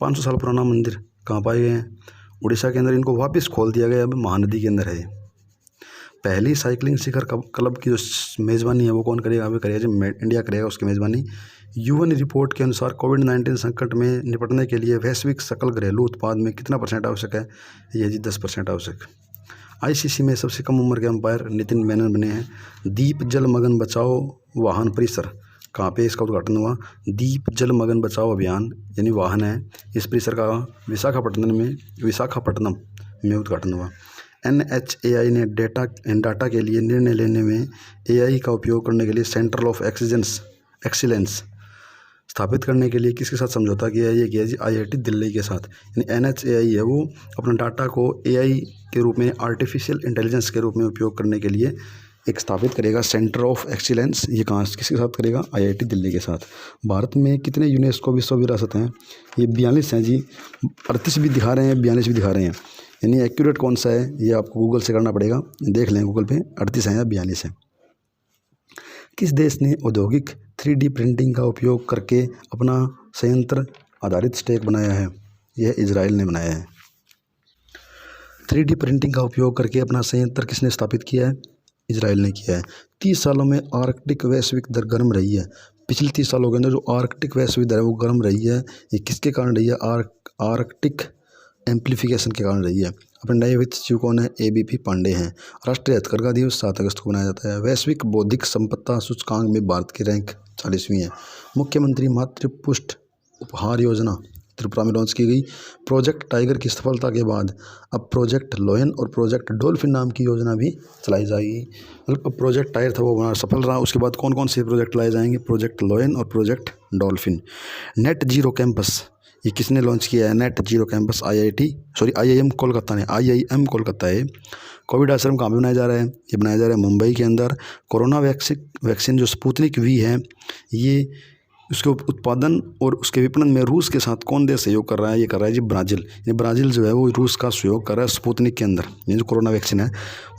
Speaker 2: 500 साल पुराना मंदिर कहाँ पाए गए हैं? उड़ीसा के अंदर। इनको वापस खोल दिया गया, अब महानदी के अंदर है। पहली साइकिलिंग शिखर क्लब की जो मेज़बानी है वो कौन करेगा? वो करेगा जी इंडिया करेगा उसकी मेज़बानी। UN रिपोर्ट के अनुसार कोविड-19 संकट में निपटने के लिए वैश्विक सकल घरेलू उत्पाद में कितना % आवश्यक है? ये जी 10% आवश्यक। ICC में सबसे कम उम्र के अंपायर नितिन मेनन बने हैं। दीप जल मगन बचाओ वाहन परिसर कहाँ पे इसका उद्घाटन हुआ? दीप जल मगन बचाओ अभियान यानी वाहन है, इस परिसर का विशाखापट्टनम में उद्घाटन हुआ। NHAI ने डाटा के लिए निर्णय लेने में AI का उपयोग करने के लिए सेंटर ऑफ एक्सीलेंस स्थापित करने के लिए किसके साथ समझौता किया है? ये किया जी IIT दिल्ली के साथ। यानी NHAI है वो अपना डाटा को AI के रूप में, आर्टिफिशियल इंटेलिजेंस के रूप में उपयोग करने के लिए एक स्थापित करेगा सेंटर ऑफ एक्सीलेंस। ये कहाँ किसके साथ करेगा? IIT दिल्ली के साथ। भारत में कितने यूनेस्को विश्व विरासत हैं? ये 42 हैं जी। 38 भी दिखा रहे हैं, 42 भी दिखा रहे हैं, यानी एक्यूरेट कौन सा है ये आपको गूगल से करना पड़ेगा। देख लें गूगल पे 38 हैं या 42 हैं। किस देश ने औद्योगिक 3D प्रिंटिंग का उपयोग करके अपना संयंत्र आधारित स्टैक बनाया है? यह इजराइल ने बनाया है। 3D प्रिंटिंग का उपयोग करके अपना संयंत्र किसने स्थापित किया है? इजराइल ने किया है। 30 सालों में आर्कटिक वैश्विक दर गर्म रही है। पिछले 30 सालों के अंदर जो आर्कटिक वैश्विक दर है वो गर्म रही है। ये किसके कारण रही है? आर्कटिक एम्प्लीफिकेशन के कारण रही है। अपने नए वित्त सचिव कौन है? ABP पांडे हैं। राष्ट्रीय हथकरघा दिवस 7 अगस्त को मनाया जाता है। वैश्विक बौद्धिक संपदा सूचकांक में भारत की रैंक 40वीं है। मुख्यमंत्री मातृपुष्ट उपहार योजना त्रिपुरा में लॉन्च की गई। प्रोजेक्ट टाइगर की सफलता के बाद अब प्रोजेक्ट लोयन और प्रोजेक्ट डॉल्फिन नाम की योजना भी चलाई जाएगी। मतलब प्रोजेक्ट टाइगर था वो बना सफल रहा, उसके बाद कौन कौन से प्रोजेक्ट लाए जाएंगे? प्रोजेक्ट लोयन और project dolphin. Net zero campus ये किसने लॉन्च किया है? Net zero campus IIM Kolkata ने। IIM कोलकाता है। कोविड आश्रम कहाँ पे बनाया जा रहा है? ये बनाया जा रहा है मुंबई के अंदर। कोरोना वैक्सीन जो स्पुतनिक V है ये उसके उत्पादन और उसके विपणन में रूस के साथ कौन देश सहयोग कर रहा है? ये कर रहा है जी ब्राज़ील। ये ब्राज़ील जो है वो रूस का सहयोग कर रहा है स्पुतनिक के अंदर, ये जो कोरोना वैक्सीन है।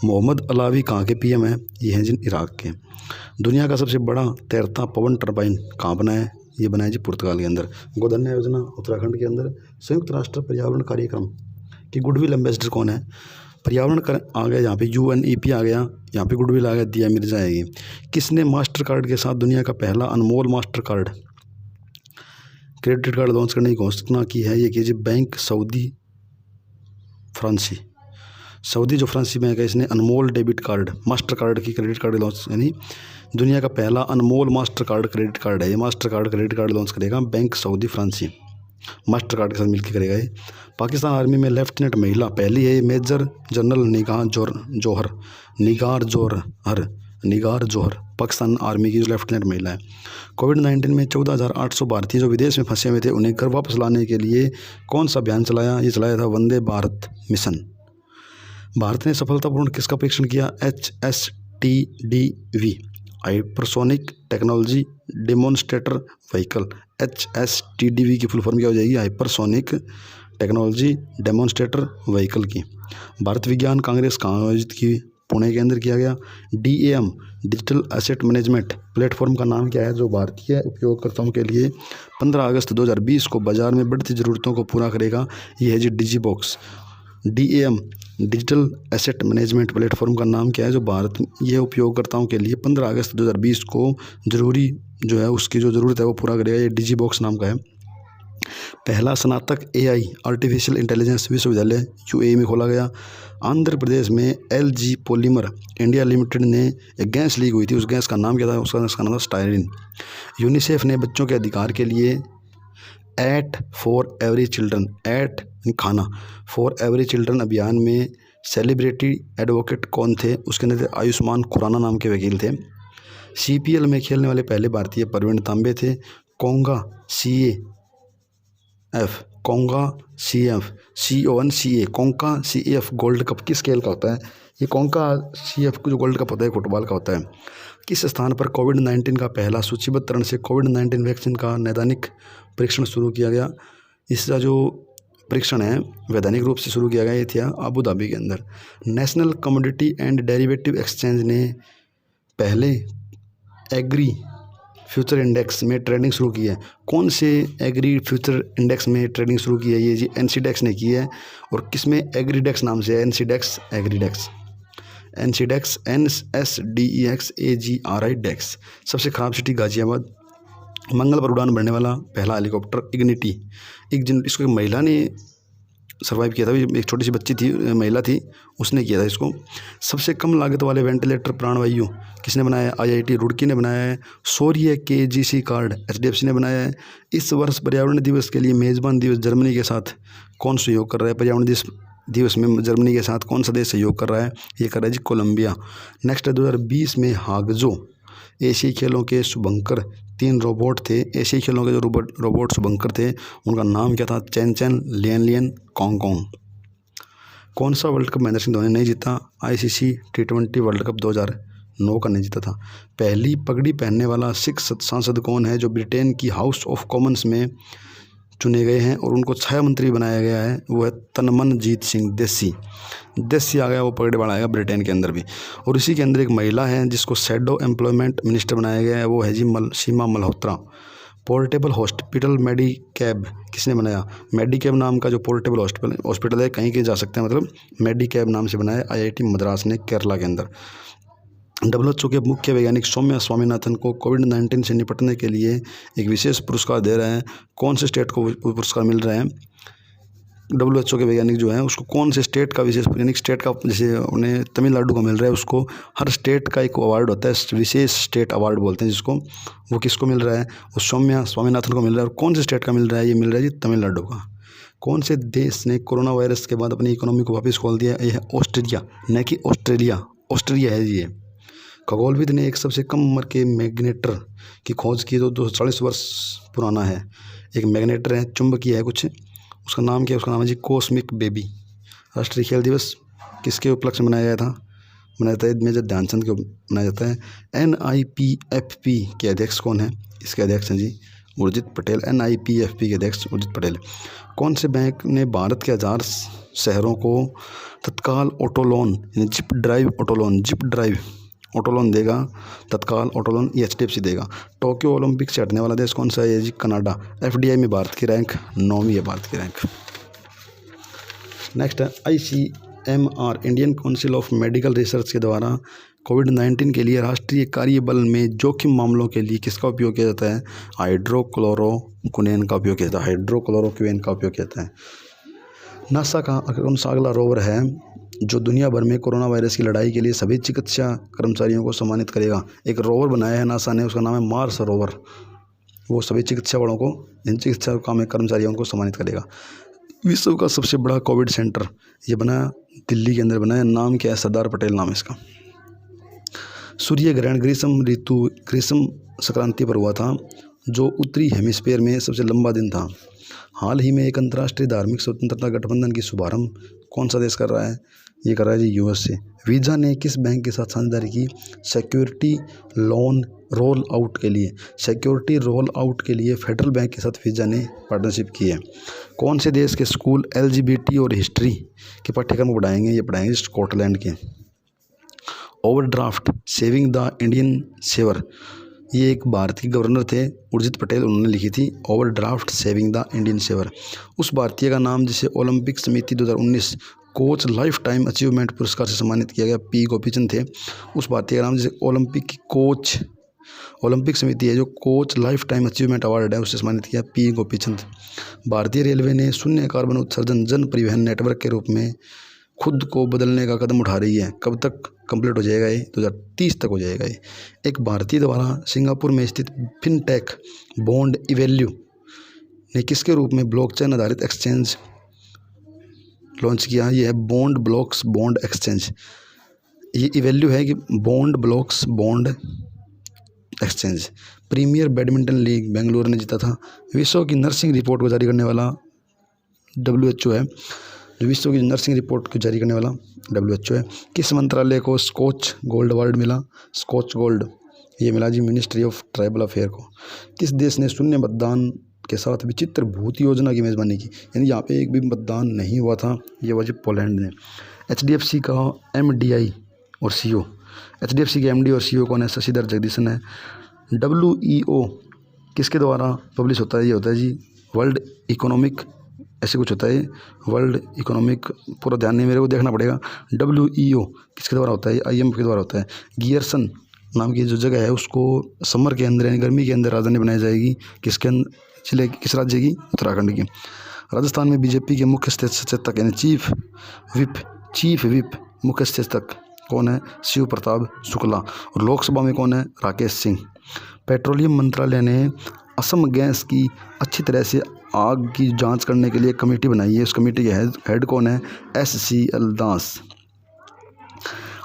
Speaker 2: मोहम्मद अलावी कहाँ के PM है? ये हैं जी इराक के। दुनिया का सबसे बड़ा तैरता पवन टरबाइन कहाँ बना है? ये बना है जी पुर्तगाल के अंदर। गोधन्य योजना उत्तराखंड के अंदर। संयुक्त राष्ट्र पर्यावरण कार्यक्रम की गुडविल एम्बेसडर कौन है? पर्यावरण कर आ गया यहाँ पे, UNEP आ गया, यहाँ पे गुडविल आ गया, दिया मिर्जा आएगी। किसने मास्टर कार्ड के साथ दुनिया का पहला Anmol Mastercard credit card launch करने की घोषणा की है? ये कीजिए बैंक सऊदी फ्रांसी बैंक है, इसने अनमोल डेबिट कार्ड मास्टर कार्ड की क्रेडिट कार्ड लॉन्च, यानी दुनिया का पहला Anmol Mastercard credit card है ये। Master card credit card launch करेगा बैंक सऊदी फ्रांसी, मास्टर कार्ड के साथ मिलकर करेगा ये। पाकिस्तान आर्मी में लेफ्टिनेंट महिला पहली है, मेजर जनरल निगार जौहर पाकिस्तान आर्मी की जो लेफ्टिनेंट महिला है। कोविड-19 में 14,800 भारतीय जो विदेश में फंसे हुए थे उन्हें घर वापस लाने के लिए कौन सा अभियान चलाया? ये चलाया था वंदे भारत मिशन। भारत ने सफलतापूर्ण किसका परीक्षण किया? HSTDV hypersonic technology demonstrator vehicle. HSTDV की फुल फॉर्म क्या हो जाएगी? हाइपरसोनिक टेक्नोलॉजी डेमोन्स्ट्रेटर व्हीकल की। भारत विज्ञान कांग्रेस कहाँ आयोजित की? पुणे के अंदर किया गया। DAM digital asset management platform का नाम क्या है जो भारतीय उपयोगकर्ताओं के लिए 15 अगस्त 2020 को बाजार में बढ़ती ज़रूरतों को पूरा करेगा? ये है जी DigiBoxx. DAM digital asset management platform का नाम क्या है जो भारत ये उपयोगकर्ताओं के लिए 15 अगस्त 2020 को ज़रूरी जो है उसकी जो ज़रूरत है वो पूरा करेगा? ये डिजीबॉक्स नाम का है। पहला स्नातक AI आर्टिफिशियल इंटेलिजेंस विश्वविद्यालय UAE में खोला गया। आंध्र प्रदेश में LG पॉलीमर इंडिया लिमिटेड ने एक गैस लीक हुई थी, उस गैस का नाम क्या था? उसका नाम था स्टायरिन। यूनिसेफ ने बच्चों के अधिकार के लिए एट फॉर एवरी चिल्ड्रन अभियान में सेलिब्रिटी एडवोकेट कौन थे? उसके अंदर थे आयुष्मान खुराना नाम के वकील थे। CPL में खेलने वाले पहले भारतीय प्रवीण तांबे थे। कोंगा CAF गोल्ड कप किस खेल का होता है? ये कोंगा CAF जो गोल्ड कप होता है फुटबॉल का होता है। किस स्थान पर कोविड-19 का पहला सूचीबद्ध चरण से कोविड-19 वैक्सीन का नैदानिक परीक्षण शुरू किया गया? इसका जो परीक्षण है वैधानिक रूप से शुरू किया गया, ये था अबू धाबी के अंदर। National commodity and derivative exchange ने पहले एग्री फ्यूचर इंडेक्स में ट्रेडिंग शुरू की है। कौन से एग्री फ्यूचर इंडेक्स में ट्रेडिंग शुरू की है? ये जी NCDEX ने की है। और किस में? एग्रीडेक्स नाम से है। NCDEX NSDEX AGRI डेक्स। सबसे खराब सिटी गाजियाबाद। मंगल पर उड़ान भरने वाला पहला हेलीकॉप्टर इग्निटी। इसको एक महिला ने सर्वाइव किया था, एक छोटी सी बच्ची थी, महिला थी, उसने किया था इसको। सबसे कम लागत वाले वेंटिलेटर प्राणवायु किसने बनाया है? IIT रुड़की ने बनाया है। सौर्य KGC कार्ड HDFC ने बनाया है। इस वर्ष पर्यावरण दिवस के लिए मेज़बान देश जर्मनी के साथ कौन सहयोग कर रहा है? पर्यावरण दिवस में जर्मनी के साथ कौन सा देश सहयोग कर रहा है? ये कर रहा है जी कोलंबिया। नेक्स्ट है 2020 में हागजो एशियाई खेलों के शुभंकर 3 रोबोट थे। एशियाई खेलों के जो रोबोट शुभंकर थे उनका नाम क्या था? चैन, लियन, कॉन्ग। कौन सा वर्ल्ड कप महेंद्र सिंह धोनी नहीं जीता? ICC T20 वर्ल्ड कप 2009 का नहीं जीता था। पहली पगड़ी पहनने वाला सिख सांसद कौन है जो ब्रिटेन की हाउस ऑफ कॉमन्स में चुने गए हैं और उनको छाया मंत्री बनाया गया है? वो है तनमनजीत सिंह देसी आ गया, वो पगड़ी बढ़ाएगा ब्रिटेन के अंदर भी। और इसी के अंदर एक महिला है जिसको शैडो एम्प्लॉयमेंट मिनिस्टर बनाया गया है, वो है जी सीमा मल्होत्रा। पोर्टेबल हॉस्पिटल मेडिकैब किसने बनाया? मेडिकैब नाम का जो पोर्टेबल हॉस्पिटल है, कहीं जा सकते हैं, मतलब मेडिकैब नाम से बनाया IIT मद्रास ने केरला के अंदर। WHO के मुख्य वैज्ञानिक सौम्या स्वामीनाथन को कोविड-19 से निपटने के लिए एक विशेष पुरस्कार दे रहे हैं। कौन से स्टेट को पुरस्कार मिल रहा है? WHO के वैज्ञानिक जो हैं उसको कौन से स्टेट का विशेष, यानी स्टेट का, जैसे उन्हें तमिलनाडु को मिल रहा है, उसको हर स्टेट का एक अवार्ड होता है, विशेष स्टेट अवार्ड बोलते हैं जिसको, वो किसको मिल रहा है? वो सौम्या स्वामीनाथन को मिल रहा है। और कौन से स्टेट का मिल रहा है? ये मिल रहा है जी तमिलनाडु का। कौन से देश ने कोरोना वायरस के बाद अपनी इकोनॉमी को वापस खोल दिया? ये है ऑस्ट्रेलिया, न कि ऑस्ट्रेलिया है जी ये। खगोलविद ने एक सबसे कम उम्र के मैग्नेटर की खोज की जो 240 वर्ष पुराना है। एक मैग्नेटर है, चुंबकीय है कुछ, उसका नाम क्या है? उसका नाम है जी कॉस्मिक बेबी। राष्ट्रीय खेल दिवस किसके उपलक्ष्य में मनाया गया था? मेजर ध्यानचंद के मनाया जाता है। NIPFP के अध्यक्ष कौन है? इसके अध्यक्ष हैं जी उर्जित पटेल। NIPFP के अध्यक्ष उर्जित पटेल। कौन से बैंक ने भारत के 1000 शहरों को तत्काल ऑटो लोन यानी जिप ड्राइव ऑटो लोन देगा? तत्काल ऑटो लोन ये HDFC देगा। टोक्यो ओलंपिक से हटने वाला देश कौन सा है जी? कनाडा। FDI में भारत की रैंक 9वीं है, भारत की रैंक। नेक्स्ट है ICMR Indian council of medical research के द्वारा कोविड-19 के लिए राष्ट्रीय कार्यबल में जोखिम मामलों के लिए किसका उपयोग किया जाता है? हाइड्रोक्लोरोक्विन का उपयोग किया जाता है। हाइड्रोक्लोरोक्विन का उपयोग किया जाता है। नासा का कौन सा अगला रोवर है जो दुनिया भर में कोरोना वायरस की लड़ाई के लिए सभी चिकित्सा कर्मचारियों को सम्मानित करेगा? एक रोवर बनाया है नासा ने, उसका नाम है मार्स रोवर। वो सभी चिकित्सा बड़ों को, जिन चिकित्सा काम में कर्मचारियों को सम्मानित करेगा। विश्व का सबसे बड़ा कोविड सेंटर ये बना दिल्ली के अंदर बना है। नाम क्या है? सरदार पटेल नाम है इसका। सूर्य ग्रहण ग्रीष्म संक्रांति पर हुआ था जो उत्तरी हेमिस्फीयर में सबसे लंबा दिन था। हाल ही में एक अंतर्राष्ट्रीय धार्मिक स्वतंत्रता गठबंधन की शुभारंभ कौन सा देश कर रहा है? ये कर रहा है जी USA। वीज़ा ने किस बैंक के साथ साझेदारी की? सिक्योरिटी लोन रोल आउट के लिए। सिक्योरिटी रोल आउट के लिए फेडरल बैंक के साथ वीज़ा ने पार्टनरशिप की है। कौन से देश के स्कूल LGBT और हिस्ट्री के पाठ्यक्रम पढ़ाएंगे? ये पढ़ाएंगे स्कॉटलैंड के। Overdraft saving the Indian saver, ये एक भारत के गवर्नर थे उर्जित पटेल, उन्होंने लिखी थी overdraft saving the Indian saver. उस भारतीय का नाम जिसे ओलंपिक समिति 2019 कोच लाइफ टाइम अचीवमेंट पुरस्कार से सम्मानित किया गया, P गोपीचंद थे। उस भारतीय का नाम जिसे ओलंपिक समिति है जो coach life time achievement award है उससे सम्मानित किया, P गोपीचंद। भारतीय रेलवे ने शून्य कार्बन उत्सर्जन जन परिवहन नेटवर्क के रूप में खुद को बदलने का कदम उठा रही है। कब तक कंप्लीट हो जाएगा ये? 2030 तक हो जाएगा ये। एक भारतीय द्वारा सिंगापुर में स्थित फिनटेक बॉन्ड इवैल्यू ने किसके रूप में ब्लॉकचेन आधारित एक्सचेंज लॉन्च किया, ये है बॉन्ड ब्लॉक्स बॉन्ड एक्सचेंज। ये वैल्यू है कि bond blocks bond exchange. Premier badminton league Bengaluru ने जीता था। विश्व की नर्सिंग रिपोर्ट को जारी करने वाला WHO है, जो विश्व की नर्सिंग रिपोर्ट को जारी करने वाला WHO है। किस मंत्रालय को स्कॉच गोल्ड अवार्ड मिला? स्कॉच गोल्ड ये मिला जी मिनिस्ट्री ऑफ ट्राइबल अफेयर को। किस देश ने शून्य मतदान के साथ विचित्र भूत योजना की मेज़बानी की? यानी यहाँ पे एक भी मतदान नहीं हुआ था, ये हुआ जी पोलैंड ने। HDFC का MDI और CEO, HDFC के MD और CEO कौन है? शशिधर जगदीशन है। WEO किसके द्वारा पब्लिश होता है? ये होता है जी वर्ल्ड इकोनॉमिक, ऐसे कुछ होता है, वर्ल्ड इकोनॉमिक, पूरा ध्यान नहीं मेरे को देखना पड़ेगा। WEO किसके द्वारा होता है? IMF के द्वारा होता है। गियरसन नाम की जो जगह है उसको समर के अंदर यानी गर्मी के अंदर राजधानी बनाई जाएगी। किसके जिले किस राज्य की? उत्तराखंड की। राजस्थान में BJP के मुख्य सचेतक यानी चीफ विप मुख्य सचेतक कौन है? शिव प्रताप शुक्ला। और लोकसभा में कौन है? राकेश सिंह। पेट्रोलियम मंत्रालय ने असम गैस की अच्छी तरह से आग की जांच करने के लिए कमेटी बनाई है। उस कमेटी के हेड कौन है? SCL दास।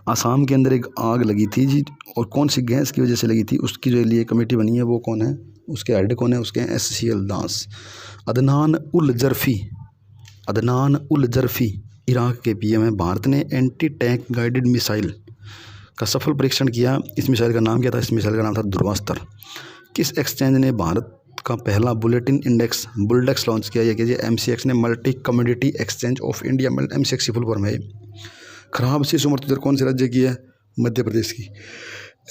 Speaker 2: आसाम के अंदर एक आग लगी थी जी, और कौन सी गैस की वजह से लगी थी उसकी जो लिए कमेटी बनी है वो कौन है? उसके हेड कौन है? उसके SCL दास। अदनान उल जरफी इराक के PM है। भारत ने एंटी टैंक गाइडेड मिसाइल का सफल परीक्षण किया। इस मिसाइल का नाम क्या था? इस मिसाइल का नाम था ध्रुवास्त्र। किस एक्सचेंज ने भारत का पहला बुलेटिन इंडेक्स बुलडेक्स लॉन्च किया? यह कीजिए MCX ने, multi commodity exchange of India. MCX की फुल फॉर्म है। खराब शिशु मृत्यु दर कौन से राज्य की है? मध्य प्रदेश की।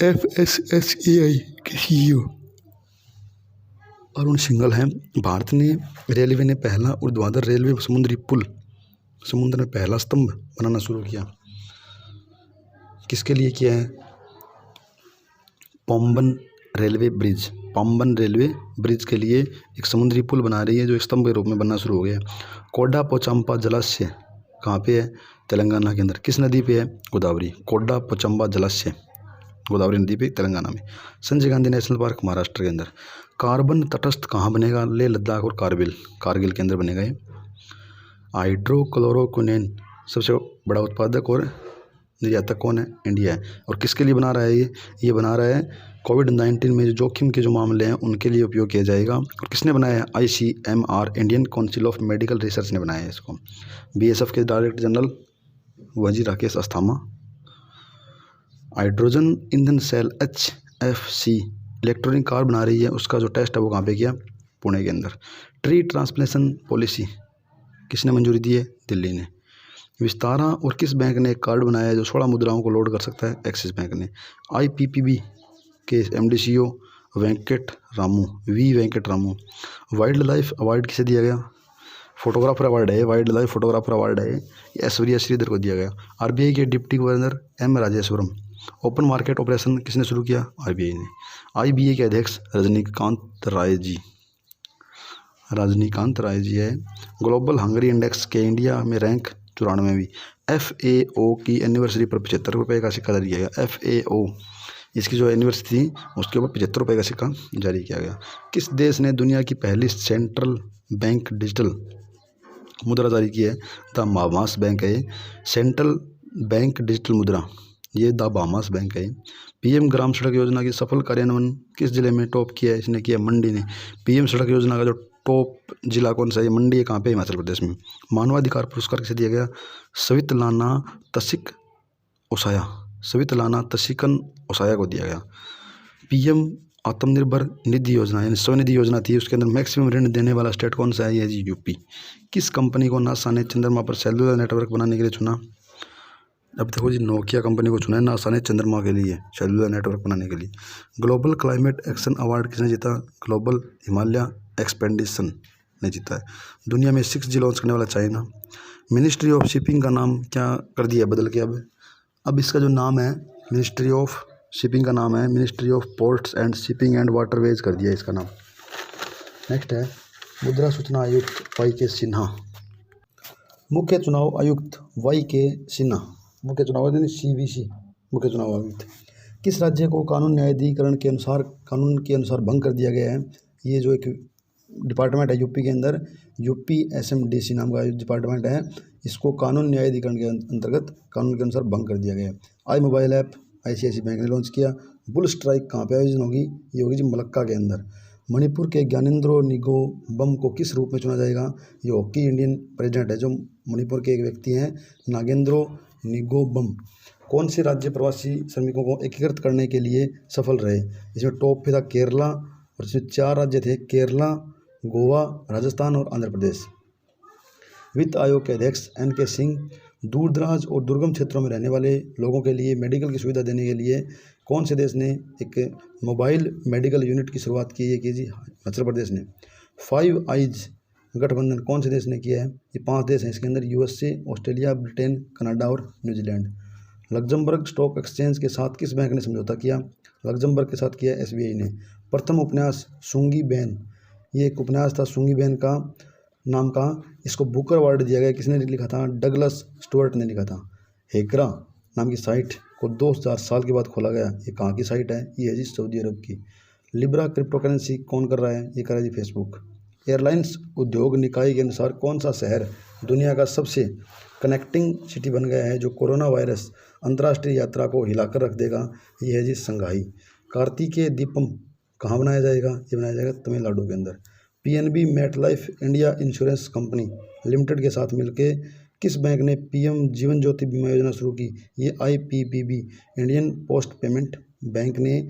Speaker 2: FSSAI के CEO अरुण सिंघल हैं। भारत ने रेलवे ने पहला ऊर्ध्वाधर रेलवे समुद्री पुल, समुद्र में पहला स्तंभ बनाना शुरू किया। किसके लिए किया है? पाम्बन रेलवे ब्रिज के लिए एक समुद्री पुल बना रही है जो एक स्तंभ के रूप में बनना शुरू हो गया। कोडा पोचम्पा जलाशय कहाँ पे है? तेलंगाना के अंदर। किस नदी पे है? गोदावरी। कोडा पोचम्पा जलाशय गोदावरी नदी पे तेलंगाना में। संजय गांधी नेशनल पार्क महाराष्ट्र के अंदर। कार्बन तटस्थ कहाँ बनेगा? लेह लद्दाख और कारगिल के अंदर बनेगा ये। हाइड्रोक्लोरोक्विनोन सबसे बड़ा उत्पादक और निर्यातक कौन है? इंडिया है। और किसके लिए बना रहा है ये बना रहा है कोविड-19 में जो जोखिम के जो मामले हैं उनके लिए उपयोग किया जाएगा। और किसने बनाया है? ICMR Indian council of medical research ने बनाया है इसको। BSF के डायरेक्टर जनरल वो जी राकेश अस्थाना। हाइड्रोजन ईंधन सेल HFC इलेक्ट्रॉनिक कार बना रही है, उसका जो टेस्ट है वो कहाँ पे किया? पुणे के अंदर। ट्री ट्रांसप्लांटेशन पॉलिसी किसने मंजूरी दी है? दिल्ली ने। विस्तारा और किस बैंक ने एक कार्ड बनाया है जो 16 मुद्राओं को लोड कर सकता है? एक्सिस बैंक ने। IPPB के MD CEO Venkat Ramu. Wildlife award किसे दिया गया? फोटोग्राफर अवार्ड है, वाइल्ड लाइफ फोटोग्राफर अवार्ड है, ये ऐश्वर्या श्रीधर को दिया गया। RBI के deputy governor M Rajeshwaram. Open market operation किसने शुरू किया? RBI ने। IBA के अध्यक्ष रजनीकांत राय जी है। ग्लोबल हंगरी इंडेक्स के इंडिया में रैंक 94वीं। FAO की एनिवर्सरी पर 75 रुपये का सिक्का जारी किया गया। FAO इसकी जो एनिवर्सरी थी उसके ऊपर 75 रुपये का सिक्का जारी किया गया। किस देश ने दुनिया की पहली सेंट्रल बैंक डिजिटल मुद्रा जारी की है? द बाहामास बैंक है। सेंट्रल बैंक डिजिटल मुद्रा ये द बाहामास बैंक है। PM ग्राम सड़क योजना की सफल कार्यान्वयन किस जिले में टॉप किया है? इसने किया मंडी ने। PM सड़क योजना का जो टॉप जिला कौन सा है? मंडी है। कहाँ पे? हिमाचल प्रदेश में। मानवाधिकार पुरस्कार किसे दिया गया? सवितलाना तसिकन ओसाया को दिया गया। PM आत्मनिर्भर निधि योजना यानी स्वनिधि योजना थी, उसके अंदर मैक्सिमम ऋण देने वाला स्टेट कौन सा है? ये जी UP। किस कंपनी को नासा ने चंद्रमा पर सेलुलर नेटवर्क बनाने के लिए चुना? अब देखो जी नोकिया कंपनी को चुना है नासा ने चंद्रमा के लिए सेलुलर नेटवर्क बनाने के लिए। ग्लोबल क्लाइमेट एक्शन अवार्ड किसने जीता? ग्लोबल हिमालय एक्सपेडिशन ने जीता है। दुनिया में 6G लॉन्च करने वाला चाइना। मिनिस्ट्री ऑफ शिपिंग का नाम क्या कर दिया बदल के? अब इसका जो नाम है मिनिस्ट्री ऑफ शिपिंग का नाम है ministry of ports and shipping and waterways कर दिया इसका नाम। नेक्स्ट है मुद्रा सूचना आयुक्त YK सिन्हा। मुख्य चुनाव आयुक्त YK सिन्हा। मुख्य चुनाव आयुक्त CVC मुख्य चुनाव आयुक्त। किस राज्य को कानून के अनुसार भंग कर दिया गया है? ये जो एक डिपार्टमेंट है यूपी के अंदर, यूपी एसएमडीसी नाम का डिपार्टमेंट है, इसको कानून न्याय अधिकरण के अंतर्गत कानून के अनुसार भंग कर दिया गया है। आई मोबाइल ऐप आईसीआईसी बैंक ने लॉन्च किया। बुल स्ट्राइक कहाँ पे आयोजन होगी? ये होगी जी मलक्का के अंदर। मणिपुर के ज्ञानेंद्रो निगोबम को किस रूप में चुना जाएगा? ये हॉकी इंडियन प्रेसिडेंट है जो मणिपुर के एक व्यक्ति हैं, नागेंद्रो निगोबम। कौन से राज्य प्रवासी श्रमिकों को एकीकृत करने के लिए सफल रहे? इसमें टॉप पे था केरला, और इसमें 4 राज्य थे, केरला, गोवा, राजस्थान और आंध्र प्रदेश। वित्त आयोग के अध्यक्ष एन.के. सिंह दूर दराज और दुर्गम क्षेत्रों में रहने वाले लोगों के लिए मेडिकल की सुविधा देने के लिए कौन से देश ने एक मोबाइल मेडिकल यूनिट की शुरुआत की है? कि जी हिमाचल प्रदेश ने। 5 आइज गठबंधन कौन से देश ने किया है? ये 5 देश हैं, इसके अंदर यूएसए, ऑस्ट्रेलिया, ब्रिटेन, कनाडा और न्यूजीलैंड। लग्जमबर्ग स्टॉक एक्सचेंज के साथ किस बैंक ने समझौता किया? लग्जमबर्ग के साथ किया एसबीआई ने। प्रथम उपन्यास सूंगी बैन, ये एक उपन्यास था सूंगी बैन का नाम का, इसको बुकर अवार्ड दिया गया। किसने लिखा था? डगलस स्टुअर्ट ने लिखा था। हेकरा नाम की साइट को 2000 साल के बाद खोला गया। ये कहाँ की साइट है? ये है जी सऊदी अरब की। लिब्रा क्रिप्टो करेंसी कौन कर रहा है? ये कर रहा है जी फेसबुक। एयरलाइंस उद्योग निकाय के अनुसार कौन सा शहर दुनिया का सबसे कनेक्टिंग सिटी बन गया है जो कोरोना वायरस अंतर्राष्ट्रीय यात्रा को हिलाकर रख देगा? ये है जी संघाई। कार्तिकेय दीपम कहाँ बनाया जाएगा? ये बनाया जाएगा तमिलनाडु के अंदर। PNB MetLife India insurance company limited के साथ मिलकर किस बैंक ने पीएम जीवन ज्योति बीमा योजना शुरू की? ये IPPB Indian post payment bank ने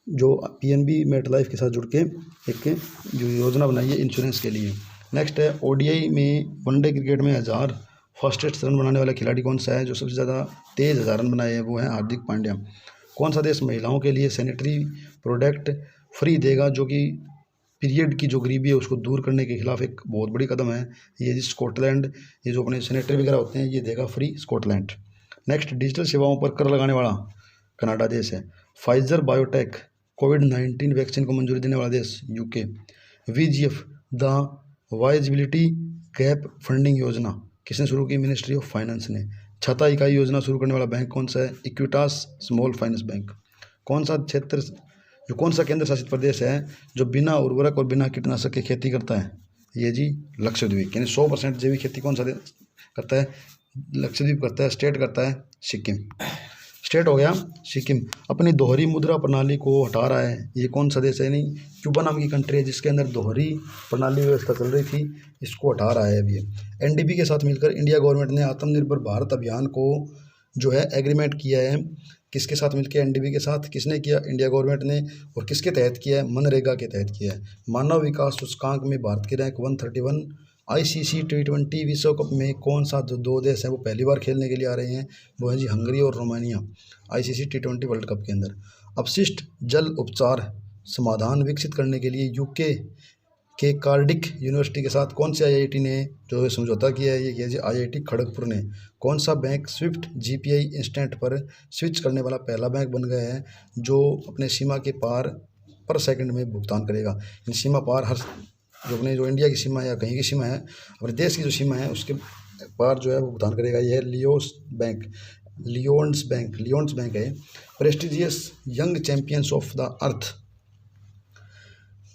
Speaker 2: जो पीएनबी मेटलाइफ के साथ जुड़ के एक जो योजना बनाई है इंश्योरेंस के लिए। नेक्स्ट है ओडीआई में वनडे क्रिकेट में 1000 फास्टेस्ट रन बनाने वाला खिलाड़ी कौन सा है? जो सबसे ज़्यादा तेज़ 1000 रन बनाए हैं वो है हार्दिक पांड्या। कौन सा देश महिलाओं के लिए सैनिटरी प्रोडक्ट फ्री देगा जो कि पीरियड की जो गरीबी है उसको दूर करने के खिलाफ एक बहुत बड़ी कदम है? ये जी स्कॉटलैंड, ये जो अपने सैनिटरी वगैरह होते हैं ये देगा फ्री स्कॉटलैंड। नेक्स्ट डिजिटल सेवाओं पर कर लगाने वाला कनाडा देश है। फाइजर बायोटेक कोविड-19 वैक्सीन को मंजूरी देने वाला देश UK. VGF the visibility gap funding योजना किसने शुरू की? मिनिस्ट्री ऑफ फाइनेंस ने। छठा इकाई योजना शुरू करने वाला बैंक कौन सा है? Equitas small finance bank. कौन सा केंद्र शासित प्रदेश है जो बिना उर्वरक और बिना कीटनाशक की खेती करता है? ये जी लक्षद्वीप। यानी 100% जैविक खेती कौन सा करता है? लक्षद्वीप करता है। स्टेट करता है सिक्किम। स्टेट हो गया सिक्किम। अपनी दोहरी मुद्रा प्रणाली को हटा रहा है, ये कौन सा देश है? नहीं, क्यूबा नाम की कंट्री है जिसके अंदर दोहरी प्रणाली व्यवस्था चल रही थी, इसको हटा रहा है अभी। एनडीबी के साथ मिलकर इंडिया गवर्नमेंट ने आत्मनिर्भर भारत अभियान को जो है एग्रीमेंट किया है। किसके साथ मिलकर? एनडीबी के साथ। किसने किया? इंडिया गवर्नमेंट ने। और किसके तहत किया है? मनरेगा के तहत किया है। मानव विकास सूचकांक में भारत की रैंक 131। आईसीसी T20 विश्व कप में कौन सा जो 2 देश हैं वो पहली बार खेलने के लिए आ रहे हैं? वो है जी हंगरी और Romania ICC T20 world cup के अंदर। अपशिष्ट जल उपचार समाधान विकसित करने के लिए यूके के कार्डिक यूनिवर्सिटी के साथ कौन से आईआईटी ने जो समझौता किया है? ये किया जी आईआईटी खड़गपुर ने। कौन सा बैंक स्विफ्ट जीपीआई इंस्टेंट पर स्विच करने वाला पहला बैंक बन गया है जो अपने सीमा के पार पर सेकंड में भुगतान करेगा? इन सीमा पार हर जो अपने जो इंडिया की सीमा है या कहीं की सीमा है, अपने देश की जो सीमा है उसके पार जो है वो भुगतान करेगा। यह है लियोन्स बैंक है। Prestigious young champions of the earth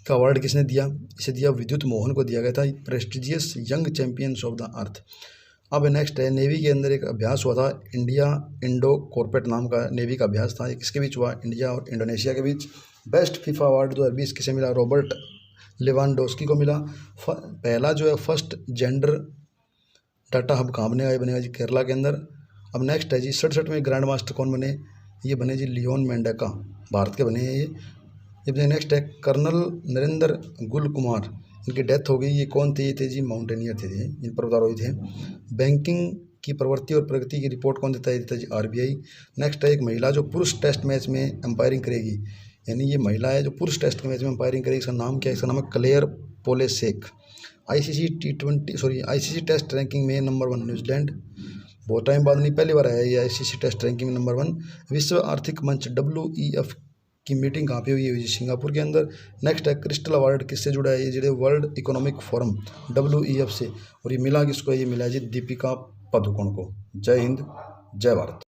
Speaker 2: का अवार्ड किसने दिया? इसे दिया विद्युत मोहन को दिया गया था, prestigious young champions of the earth. अब नेक्स्ट है नेवी के अंदर एक अभ्यास हुआ था, इंडिया इंडो कॉर्पोरेट नाम का नेवी का अभ्यास था। ये किसके बीच हुआ? इंडिया और इंडोनेशिया के बीच। बेस्ट फीफा अवार्ड 2020 किसे मिला? रॉबर्ट लेवांडोस्की को मिला। पहला जो है फर्स्ट जेंडर डाटा हब कहाँ बनेगा जी? केरला के अंदर। अब नेक्स्ट है जी 67वें ग्रैंड मास्टर कौन बने? ये बने जी लियोन मेंडेका, भारत के बने हैं ये। जब नेक्स्ट है कर्नल नरेंद्र गुल कुमार, इनकी डेथ हो गई। ये कौन थे? ये थे जी माउंटेनियर थे, इन पर्वतारोही थे। बैंकिंग की प्रवृत्ति और प्रगति की रिपोर्ट कौन देता है? देता है जी आरबीआई। नेक्स्ट है एक महिला जो पुरुष टेस्ट मैच में एम्पायरिंग करेगी, यानी ये महिला है जो पुरुष टेस्ट मैच में एम्पायरिंग करेगी। इसका नाम क्या है? इसका नाम है क्लेयर पोलेसेक। आईसीसी टेस्ट रैंकिंग में नंबर 1 न्यूजीलैंड, बहुत टाइम बाद नहीं, पहली बार आया ये आईसीसी टेस्ट रैंकिंग में नंबर 1। विश्व आर्थिक मंच WEF की मीटिंग कहाँ पे हुई है? सिंगापुर के अंदर। नेक्स्ट है क्रिस्टल अवार्ड किससे जुड़ा है? ये जुड़े वर्ल्ड इकोनॉमिक फोरम WEF से। और ये मिला किसको? ये मिला जी दीपिका पादुकोण को। जय हिंद, जय भारत।